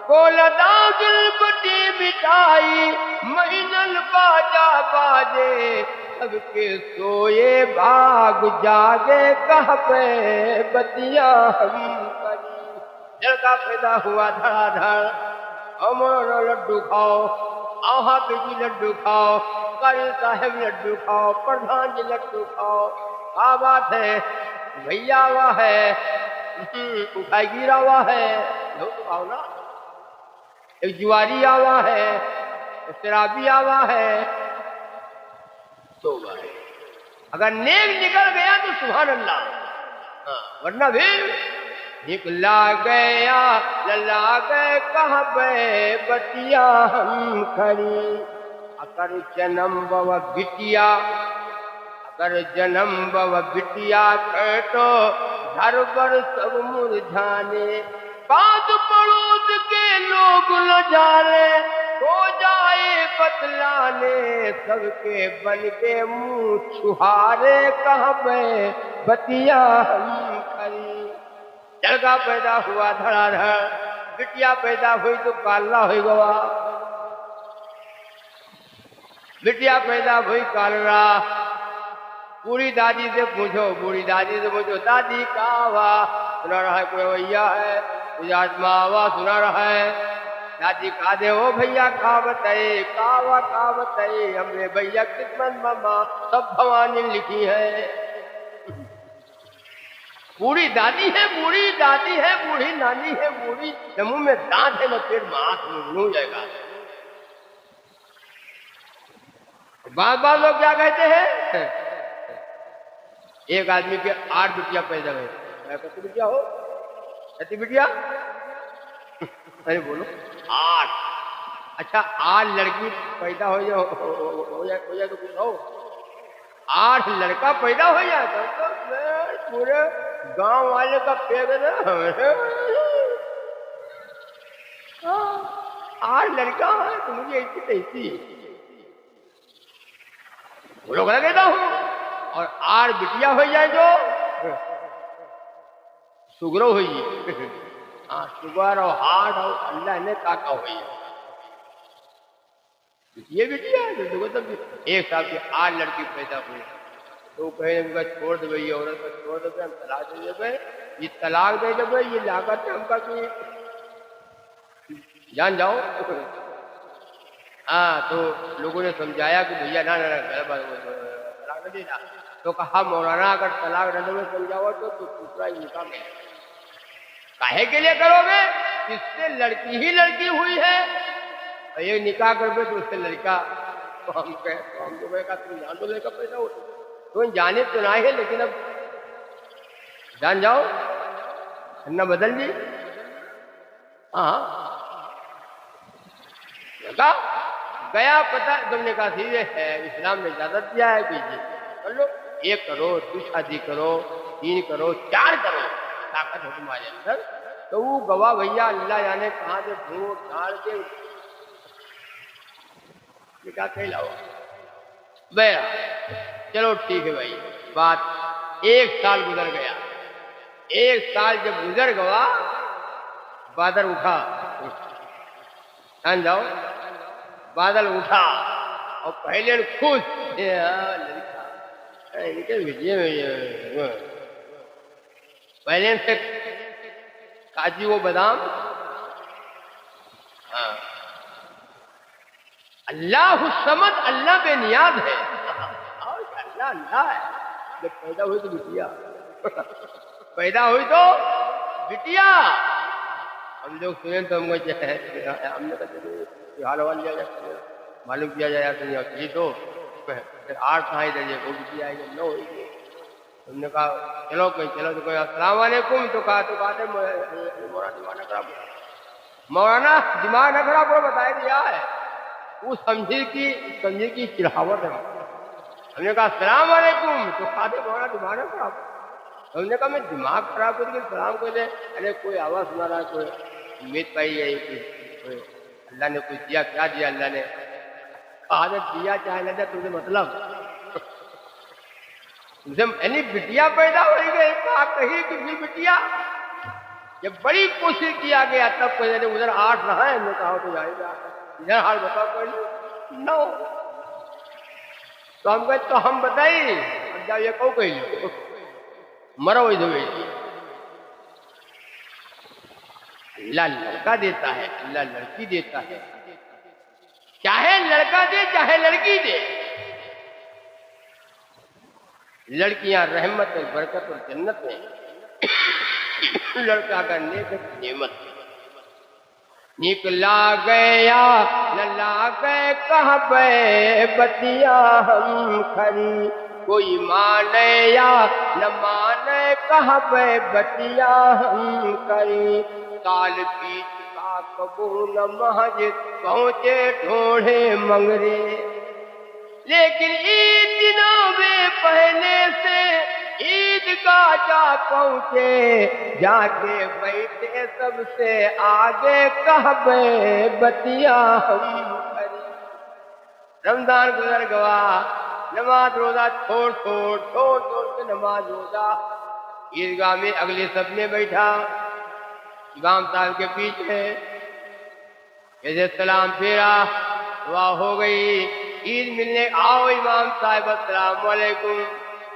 گولا دھاگن بٹی مٹھائی مہینن باجا باجے، سب کے سوئے بھاگ جاگے کہاں پہ بتیا ہم کری۔ لڑکا پیدا ہوا دھڑا دھڑ، ہمارا لڈو کھاؤ، آہا بیٹی لڈو کھاؤ، قاری صاحب لڈو کھاؤ، پردھان جی لڈو کھاؤ، کیا بات ہے، بھیا ہوا ہے، اٹھائی گیرا ہوا ہے، لو تو کھاؤ نا، ایک جواری آوا ہے، ایک شرابی آوا ہے، تو بھائی اگر نیک نکل گیا تو سبحان اللہ، ورنہ بھی نکلا گیا للا گئے کہاں بے بٹیا ہم کھڑی، اگر جنم بو بٹیا، اگر جنم بو بٹیا کہے تو گھر بر سب مرجھانے، بعد پڑوس کے لوگ نہ جانے، ہو جائے بتلانے، سب کے بن کے منہ چھہارے کہاں بے بٹیا ہم کھڑی۔ لڑکا پیدا ہوا دھڑا دھڑ، بٹیا پیدا ہوئی تو کالنا ہوئی گوا، بٹیا پیدا ہوئی کالنا، بوڑھی دادی سے پوچھو، بوڑھی دادی سے پوچھو دادی کا ہوا، سنا رہا ہے کوئی ویا ہے، کوئی آتما ہوا سنا رہا ہے، دادی کہا دے وہ بھیا کا بتائے، کا بتائے، ہم نے بھیا قسمت ماما سب بھوانی لکھی ہے، بوڑھی دادی ہے، بوڑھی دادی ہے، بوڑھی نانی ہے، بوڑھی نہ منہ میں دانت ہے نہ پھر مات ہو جائے گا۔ بعض لوگ کیا کہتے ہیں، ایک آدمی کے 8 بٹیا پیدا ہوئے، میں کہتی بٹیا ہو، کہتی بٹیا، ارے بولو 8، اچھا 8 لڑکی پیدا ہو جائے تو کچھ ہو، 8 لڑکا پیدا ہو جائے تو پورے گاؤں والے کا پیغ ہے نا، 8 لڑکا ہے تو مجھے ایسی کیسی، وہ لوگ کہتا ہوں، اور 8 بٹیا ہو جائے جو شگرو ہوئی، ہاں شوگر اور ہارٹ اور اللہ نے کاٹا ہوئی، یہ بٹیا ایک سال کی 8 لڑکی پیدا ہوئی، تو کہیں ان کا چھوڑ دے بھائی، عورت کو چھوڑ دے، ہم طلاق دے دے، یہ طلاق دے دے، یہ لاگت ہے ہم کا کہ جان جاؤ، ہاں تو لوگوں نے سمجھایا کہ بھیا نہ طلاق نہ دینا، تو کہا مولانا اگر طلاق نہ دو سمجھاؤ تو دوسرا ہی نکاح کرو، کاہے کے لیے کرو گے، اس سے لڑکی ہی لڑکی ہوئی ہے، اور یہ نکاح کر گے تو اس سے لڑکا، تو ہم تو کہا تم جان دو لڑکا پیدا ہو، تو جانے تو نہ ہے لیکن اب جان جاؤ نہ بدل جی، ہاں گیا پتہ، تم نے کہا سیدھے ہے اسلام نے اجازت دیا ہے کہ جی کر لو، 1 کرو 2 شادی کرو 3 کرو 4 کرو، طاقت ہے تمہارے اندر، تو وہ گواہ بھیا اللہ جانے کہاں سے بھوٹ ڈھاڑ کے نکاح کہلاؤ، بہرا چلو ٹھیک ہے بھائی، بات 1 سال گزر گیا، 1 سال جب گزر گیا بادل اٹھا، جان جاؤ بادل اٹھا اور پہلے خوش پہلے سے کاجو و بادام، اللہ الصمد، اللہ بے نیاز ہے، اللہ اللہ ہے، جب پیدا ہوئی تو بٹیا، پیدا ہوئی تو بٹیا، ہم لوگ سنیں تو ہم ہم نے کہا حال حوال لیا جائے، معلوم کیا جائے تو یہ تو پھر 8 کہاں ادھر وہ بٹیا آئے گی 9 ہوئی گی، ہم نے کہا چلو کوئی چلو تو کوئی السلام علیکم، تو کہا مولانا دماغ نہ خراب ہو، مولانا دماغ نہ خراب ہو، بتایا دیا ہے، وہ سمجھی کی چڑھاوٹ ہے، ہم نے کہا السلام علیکم، تو کہا مولانا دماغ نہ خراب ہو، ہم نے کہا میں دماغ خراب کر کے سلام کر دے، ارے کوئی آواز سنا رہا ہے، کوئی امید پائی ہے کوئی اللہ نے کچھ دیا، کیا دیا اللہ نے، عادت دیا چاہے نہ دیا تمہیں مطلب، یعنی بٹیا پیدا ہوئی گئی، کہا کہیں کسی بٹیا، جب بڑی کوشش کیا گیا تب کہ ادھر 8 نہ ہے، ہم نے کہا تو جائے گا ادھر حال بتاؤ کوئی 9، تو ہم کہتے تو ہم بتائیے، اب جاؤ یہ کہو کہیں مرو ادھر، اللہ لڑکا دیتا ہے، اللہ لڑکی دیتا ہے، چاہے لڑکا دے چاہے لڑکی دے، لڑکیاں رحمت اور برکت اور جنت میں، لڑکا کا نیک نعمت۔ نیک لاگے یا نہ لاگے کہبے بتیا ہم کھری، کوئی مانے یا نہ مانے کہبے بتیا ہم کری، سال بیچ کا کبو نہ محج پہنچے ڈھونڈے منگرے، لیکن عید دنوں میں پہلے سے عید کا جا پہنچے، جا کے بیٹھے سب سے آگے کہبے بتیا ہم کری۔ رمضان گزر گوا، نماز روزہ چھوڑ کے نماز روزہ عیدگاہ میں اگلے سب نے بیٹھا، امام صاحب کے پیچھے جیسے سلام پھیرا، دعا ہو گئی، عید ملنے آؤ امام صاحب السلام علیکم،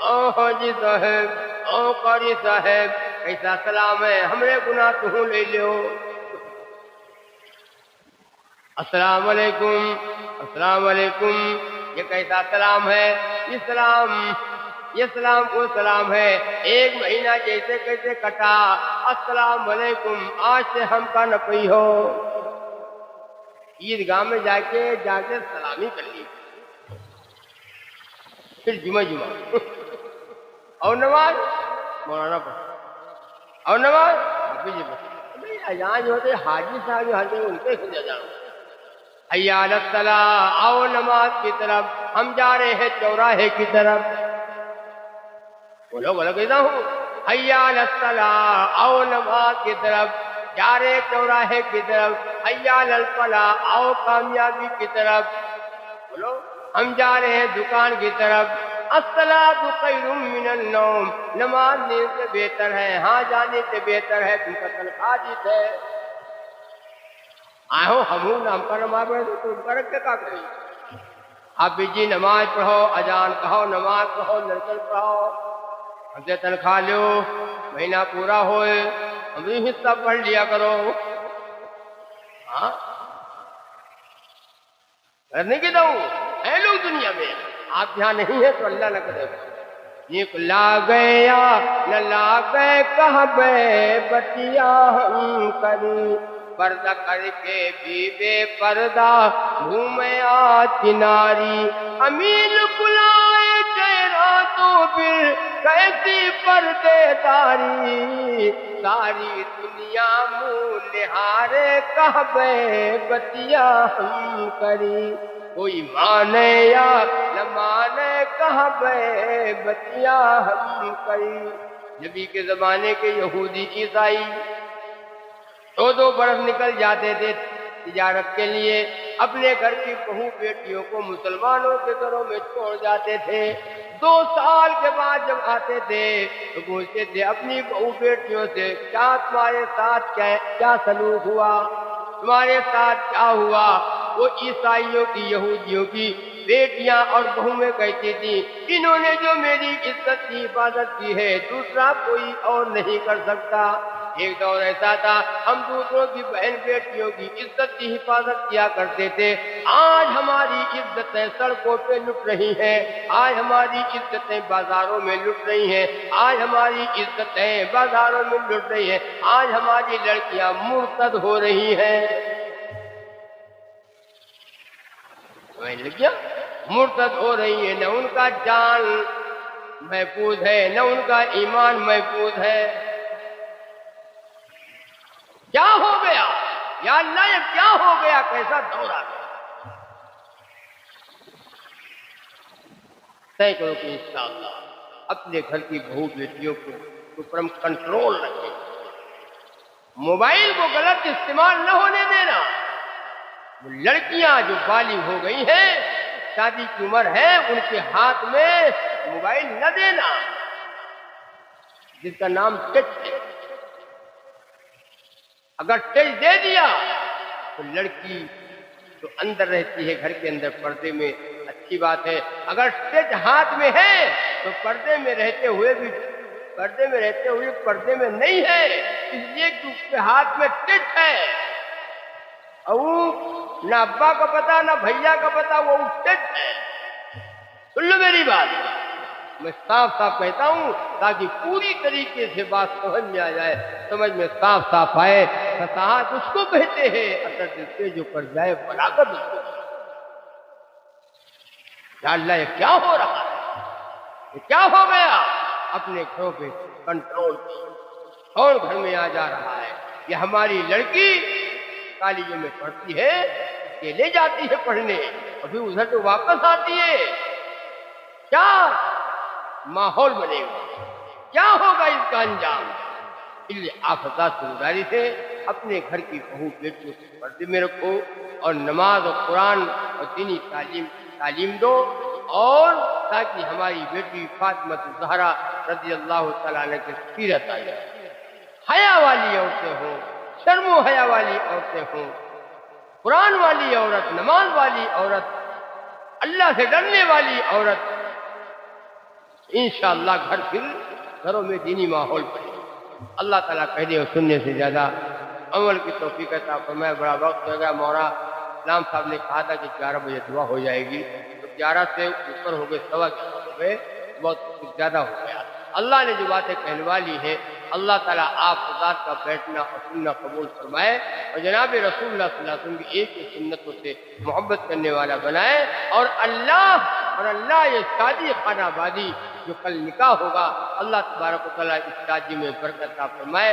او حاجی صاحب، او قاری صاحب، کیسا سلام ہے، ہمارے گناہ تو لے لو، السلام علیکم السلام علیکم، یہ کیسا سلام ہے، یہ سلام کو سلام ہے، ایک مہینہ جیسے کیسے کٹا، السلام علیکم، آج سے ہم کا نہ پئی ہو۔ عیدگاہ میں جا کے سلامی کر لی، پھر جمعہ اور نماز مولانا پڑھ اور نماز اذان جو ہوتے حاجی صاحب جو ہوتے ان کے خود اذان، حیا علی الصلاۃ، آؤ نماز کی طرف، ہم جا رہے ہیں چوراہے کی طرف، بولو بولو کہتا ہوں، حیا علی الصلاۃ، آؤ نماز کی طرف، جا رہے چوراہے کی طرف، حیا علی الفلاح، آؤ کامیابی کی طرف، بولو ہم جا رہے ہیں دکان کی طرف، الصلاۃ خیر من النوم، نماز نیند سے بہتر ہے، ہاں جانے سے بہتر ہے، تم کا تنخواہ جیت ہے، آؤ ہم نام کا نماز پڑھے تو تم کا رکھ کے کا کریں، آپ بھی جی نماز پڑھو، اذان کہو، نماز پڑھو، لڑکن پڑھو، ہم سے تنخواہ لو، مہینہ پورا ہوئے ہم بھی حصہ پڑھ لیا کرو، ہاں کرنے کی دوں ہے لوگ دنیا میں، آپ یہاں نہیں ہے تو اللہ نہ کرے، نیک لاگے یا نہ لاگے کہبے بتیا ہم کری، پردہ کر کے بھی بے پردہ گھومیا کناری، امین بلائے چہرہ تو پھر کیسی پردے داری، ساری دنیا منہ نہارے کہبے بتیا ہم کری، کوئی مانے یا نہ مانے کہبے بتیا ہم کری۔ نبی کے زمانے کے یہودی عیسائی 2 برس نکل جاتے تھے تجارت کے لیے، اپنے گھر کی بہو بیٹیوں کو مسلمانوں کے گھروں میں چھوڑ جاتے تھے، 2 سال کے بعد جب آتے تھے تو پوچھتے تھے اپنی بہو بیٹیوں سے، کیا تمہارے ساتھ کیا سلوک ہوا، تمہارے ساتھ کیا ہوا؟ وہ عیسائیوں کی یہودیوں کی بیٹیاں اور بہویں کہتی تھی، انہوں نے جو میری عزت کی حفاظت کی ہے دوسرا کوئی اور نہیں کر سکتا۔ ایک دور ایسا تھا ہم دوسروں کی بہن بیٹیوں کی عزت کی حفاظت کیا کرتے تھے، آج ہماری عزتیں سڑکوں پہ لٹ رہی ہیں، آج ہماری عزتیں بازاروں میں لٹ رہی ہیں، آج ہماری عزتیں بازاروں میں لٹ رہی ہیں، آج ہماری لڑکیاں مرتد ہو رہی ہیں، لڑکیاں مرتد ہو رہی ہیں، نہ ان کا جان محفوظ ہے نہ ان کا ایمان محفوظ ہے۔ کیا ہو گیا یا اللہ، یہ کیا ہو گیا، کیسا دور آ گیا؟ طے کرو کہ انشاءاللہ اپنے گھر کی بہو بیٹیوں کو سپرم کنٹرول رکھیں، موبائل کو غلط استعمال نہ ہونے دینا، وہ لڑکیاں جو بالغ ہو گئی ہیں، شادی کی عمر ہے، ان کے ہاتھ میں موبائل نہ دینا، جس کا نام ٹچ ہے، اگر ٹچ دے دیا تو لڑکی جو اندر رہتی ہے گھر کے اندر پردے میں اچھی بات ہے، اگر ٹچ ہاتھ میں ہے تو پردے میں رہتے ہوئے پردے میں نہیں ہے، اس لیے کہ اس کے ہاتھ میں ٹچ ہے، اور نہ ابا کا پتا نہ بھیا کا پتا، وہ اٹھتے ہیں۔ سن لو میری بات، میں صاف صاف کہتا ہوں تاکہ پوری طریقے سے بات سمجھ میں آ جائے، سمجھ میں صاف صاف آئے۔ فصاحت اس کو کہتے ہیں اثر دل سے جو کر جائے بلاغت اس کو۔ یا اللہ یہ کیا ہو رہا ہے، یہ کیا ہو گیا؟ اپنے گھروں پہ کنٹرول، کون گھر میں آ جا رہا ہے؟ یہ ہماری لڑکی کالجوں میں پڑھتی ہے، یہ لے جاتی ہے پڑھنے اور پھر ادھر تو واپس آتی ہے، کیا ماحول بنے گا، کیا ہوگا اس کا انجام؟ اس لیے آپ حضرات سے گزارش ہے اپنے گھر کی بہو بیٹیوں کو پردے میں رکھو اور نماز اور قرآن اور دینی تعلیم دو، اور تاکہ ہماری بیٹی فاطمہ الزہرا رضی اللہ تعالیٰ عنہ کی سیرت آ جائے۔ حیا والی عورتیں ہوں، شرم و حیا والی عورتیں ہوں، قرآن والی عورت، نماز والی عورت، اللہ سے ڈرنے والی عورت، انشاءاللہ گھروں میں دینی ماحول بنے۔ اللہ تعالیٰ کہنے اور سننے سے زیادہ عمل کی توفیق عطا فرمائے۔ بڑا وقت ہو گیا، مولانا اسلام صاحب نے کہا تھا کہ 11 بجے دعا ہو جائے گی، تو 11 سے اوپر ہو گئے، 11:15 ہو گئے، بہت کچھ زیادہ ہو گیا۔ اللہ نے جو باتیں کہنوا لی ہیں، اللہ تعالیٰ آپ ذات کا بیٹھنا اور سننا قبول فرمائے اور جناب رسول اللہ صلی اللہ علیہ وسلم کی ایک ہی سنتوں سے محبت کرنے والا بنائے، اور اللہ یہ شادی خانہ بادی جو کل نکاح ہوگا، اللہ تبارک و تعالیٰ اس شادی میں برکت عطا فرمائے،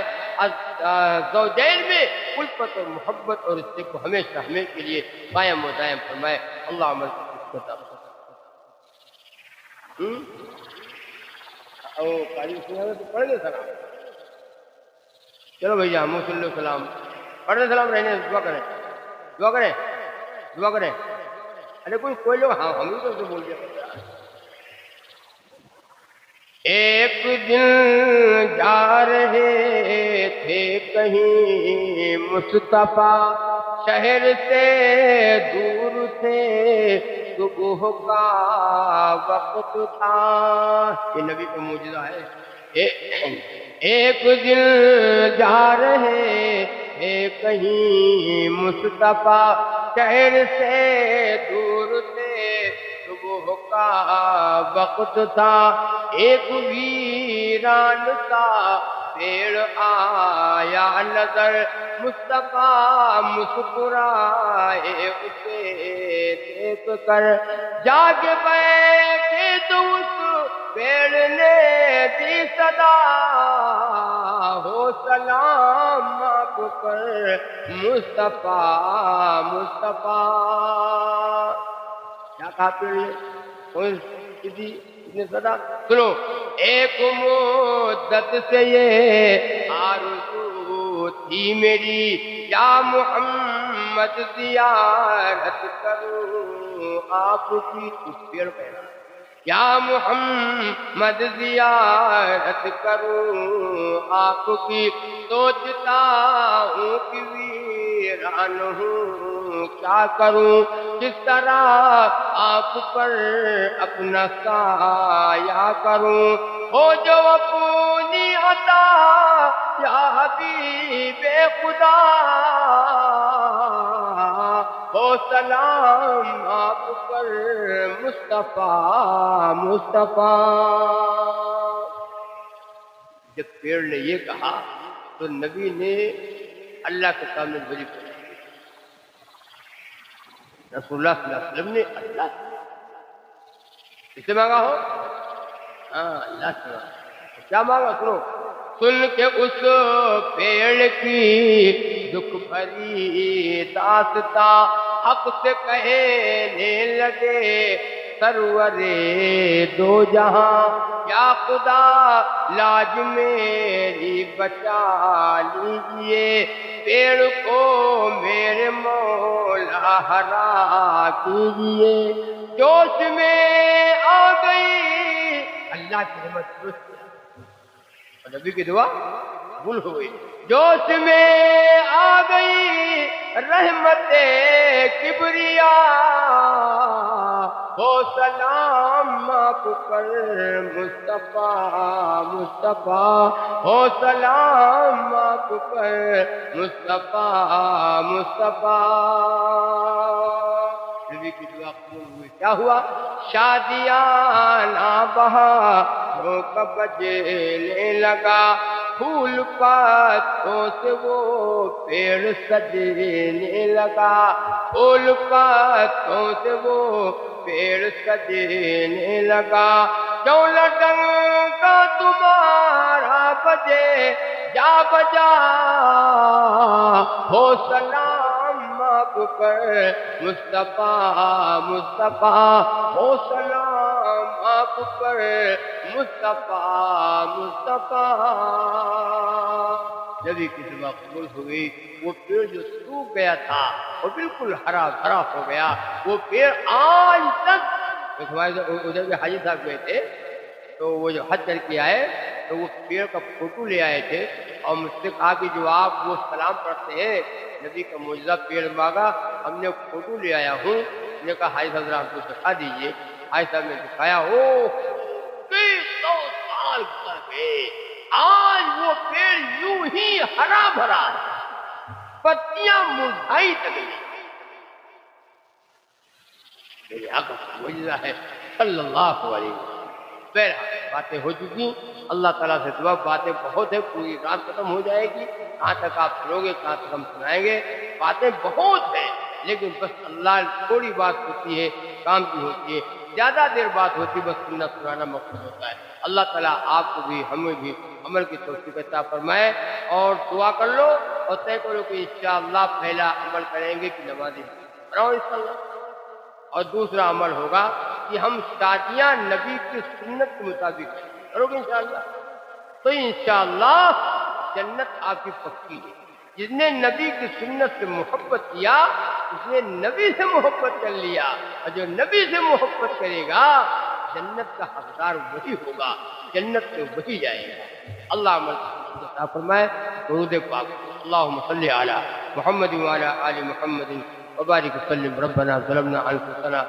زوجین میں الفت اور محبت اور رشتے کو ہمیشہ کے لیے قائم و دائم فرمائے۔ اللہ عمل کی عطا فرمائے۔ پڑھ لیں سلام، چلو بھیا ہم صلی اللہ علیہ وسلم پڑھ لیں سلام، رہنے دعا کریں، دعا کریں، دعا کریں۔ ارے کوئی لوگ ہم ہی تو بول دیا۔ ایک دن جا رہے تھے کہیں مصطفیٰ، شہر سے دور تھے، صبح کا وقت تھا۔ یہ نبی کا معجزہ ہے۔ ایک دن جا رہے تھے کہیں مصطفیٰ، شہر سے دور تھے، صبح کا وقت تھا، ایک ویران سا پیڑ آیا نظر، مصطفیٰ مسکرائے اسے دیکھ کر، جاگ بیٹھے تو اس پیڑ نے دی صدا، ہو سلام آپ پر مصطفیٰ مصطفیٰ۔ کیا کہا پیڑ نے؟ کتنی صدا سنو، ایک مدت سے یہ آرزو تھی میری، یا محمد زیارت کروں آپ کی۔ اس پیڑ پہ یا محمد زیارت کروں آپ کی، سوچتا ہوں کہ ویران ہوں کیا کروں، کس طرح آپ پر اپنا سایہ کروں، ہو جو اپنی عطا یا حبیب خدا، ہو سلام آپ پر مصطفیٰ مصطفیٰ۔ جب پیڑ نے یہ کہا تو نبی نے اللہ کے سامنے بری پڑی، رسول اللہ صلی اللہ علیہ وسلم نے اللہ سے مانگا ہو، ہاں اللہ سے مانگا، کیا مانگا سنو، سن کے اس پیڑ کی دکھ بھری داستاں، حق سے کہنے لگے سرور دو جہاں، یا خدا لاج میری بچا لیجئے، پیڑ کو میرے مولا ہرا کیجئے۔ جوش میں آ گئی اللہ کی رحمت، نبی کی دعا قبول ہو گئی۔ جوش میں آ گئی رحمت کبریا، ہو سلام آپ پر مصطفیٰ مصطفیٰ، ہو سلام آپ پر مصطفیٰ مصطفیٰ۔ نبی کی دعا قبول ہوئی، کیا ہوا؟ شادیاں نہ بہاروں کا بجنے لگا، پھول پاتوں سے وہ پیڑ سجنے لگا، پھول پاتوں سے وہ پیڑ سجنے لگا، کیوں ڈنکا تمہارا بجے جا بجا، ہو سلام آپ پر مصطفیٰ مصطفیٰ، ہو سلام آپ پر مصطفیٰ مصطفیٰ۔ نبی کی دعا قبول ہوئی، وہ پیڑ جو سوکھ گیا تھا وہ بالکل ہرا بھرا ہو گیا، وہ پیڑ آج تک۔ ہمارے ادھر بھی حاجی صاحب گئے تھے تو وہ جو حج کر کے آئے تو وہ پیڑ کا فوٹو لے آئے تھے اور مجھ سے کہا کہ جو آپ وہ سلام پڑھتے ہیں نبی کا معجزہ پیڑ مانگا، ہم نے فوٹو لے آیا ہوں۔ میں نے کہا حاجی صاحب آپ کو دکھا دیجئے۔ حاجی صاحب نے دکھایا، ہو 100 سال گزر گئے، آج وہ پیڑ یوں ہی ہرا بھرا ہے، پتیاں مرجھائی تک نہیں۔ میرے آقا کا معجزہ ہے صلی اللہ علیہ وسلم۔ باتیں ہو چکی، اللہ تعالیٰ سے دعا، باتیں بہت ہیں، پوری رات ختم ہو جائے گی، کہاں تک آپ سنو گے، کہاں تک ہم سنائیں گے، باتیں بہت ہیں، لیکن بس اللہ تھوڑی بات ہوتی ہے کام کی ہوتی ہے، زیادہ دیر بات ہوتی بس سننا سنانا مقصود ہوتا ہے۔ اللہ تعالیٰ آپ کو بھی ہمیں بھی عمل کی توفیق عطا فرمائے، اور دعا کر لو اور طے کرو کہ انشاءاللہ پہلا عمل کریں گے کہ نمازی بناؤ انشاءاللہ، اور دوسرا عمل ہوگا کہ ہم شادیاں نبی کی سنت کے مطابق کرو گے انشاءاللہ، تو انشاءاللہ جنت آپ کی پکی ہے۔ جس نے نبی کی سنت سے محبت کیا اس نے نبی سے محبت کر لیا، اور جو نبی سے محبت کرے گا جنت کا حقدار وہی ہوگا، جنت سے وہی جائے گا۔ اللہ عمل عطا فرمائے۔ درود پاک، اللہم صلی علی محمد وعلی آل محمد وبارک وسلم۔ ربنا ظلمنا انفسنا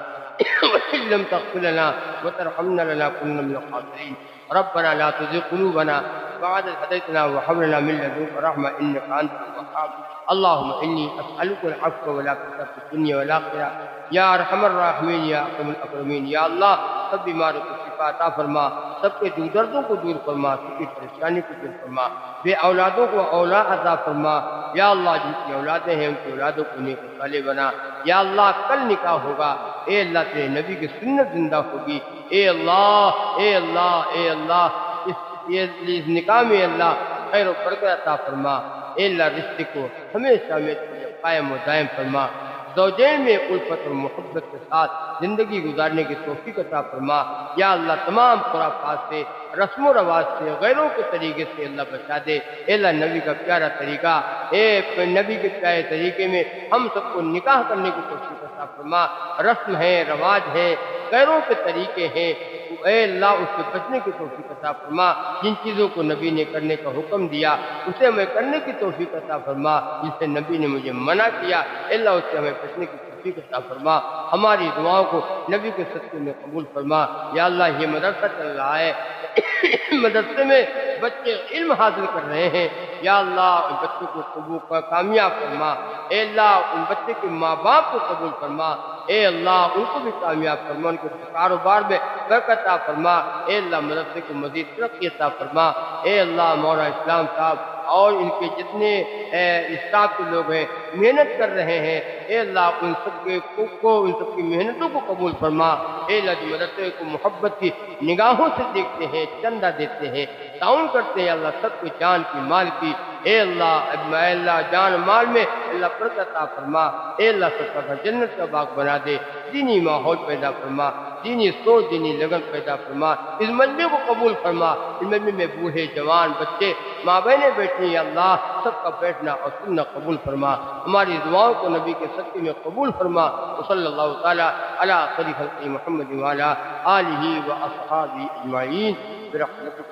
وإن لم تغفر لنا وترحمنا لنكونن من الخاسرين۔ ربنا لا تزغ قلوبنا بعد إذ هديتنا وهب لنا من لدنك رحمة إنك أنت الوهاب۔ اللهم إني أسألك العفو والعافية في الدنيا والآخرة یا ارحم الراحمین یا اکرم الاکرمین۔ یا اللہ سب بیماروں کو شفا عطا فرما، سب کے دردوں کو دور فرما، سب کی پریشانی کو دور فرما، بے اولادوں کو اولاد عطا فرما۔ یا اللہ جن کی اولادیں ہیں ان کی اولادوں کو نیک و صالح بنا۔ یا اللہ کل نکاح ہوگا، اے اللہ تیرے نبی کی سنت زندہ ہوگی، اے اللہ اے اللہ اے اللہ اس نکاح میں اللہ خیر و برکت عطا فرما۔ اے اللہ رشتے کو ہمیشہ میں قائم و دائم فرما، زوجین میں الفت اور محبت کے ساتھ زندگی گزارنے کی توفیق عطا فرما۔ یا اللہ تمام خرافات سے، رسم و رواج سے، غیروں کے طریقے سے اللہ بچا دے۔ اے اللہ نبی کا پیارا طریقہ، اے نبی کے پیارے طریقے میں ہم سب کو نکاح کرنے کی توفیق عطا فرما۔ رسم ہے، رواج ہے، غیروں کے طریقے ہیں، اے اللہ اس سے بچنے کی توفیق عطا فرما۔ جن چیزوں کو نبی نے کرنے کا حکم دیا اسے میں کرنے کی توفیق عطا فرما، جس سے نبی نے مجھے منع کیا اے اللہ اس سے ہمیں بچنے کی توفیق عطا فرما۔ ہماری دعاؤں کو نبی کے صدقے میں قبول فرما۔ یا اللہ یہ مدرسہ چل رہا ہے، مدرسے میں بچے علم حاصل کر رہے ہیں، یا اللہ ان بچوں کو قبول کامیاب فرما۔ اے اللہ ان بچے کے ماں باپ کو قبول فرما، اے اللہ ان کو بھی کامیاب فرما، ان کے کاروبار میں برکت عطا فرما۔ اے اللہ مدرسے کو مزید ترقی عطا فرما۔ اے اللہ مولانا اسلام صاحب اور ان کے جتنے اسٹاف کے لوگ ہیں محنت کر رہے ہیں، اے اللہ ان سب ان سب کی محنتوں کو قبول فرما۔ اے اللہ جو مدرسے کو محبت کی نگاہوں سے دیکھتے ہیں، چندہ دیتے ہیں، تعاون کرتے ہیں، اللہ سب کو جان کی مال کی اے اللہ جان مال میں اللہ برکت عطا فرما۔ اے اللہ سب کا جنت کا باغ بنا دے، دینی ماحول پیدا فرما، دینی سوچ دینی لگن پیدا فرما۔ اس مجمع کو قبول فرما، اس مجمع میں بوڑھے جوان بچے ماں بہنیں بیٹھی ہیں، اللہ سب کا بیٹھنا اور سننا قبول فرما۔ ہماری دعاؤں کو نبی کے صدقے میں قبول فرما۔ صلی اللہ تعالی علی خیر خلق محمد وعلی آلہ و اصحابہ اجمعین برحمتک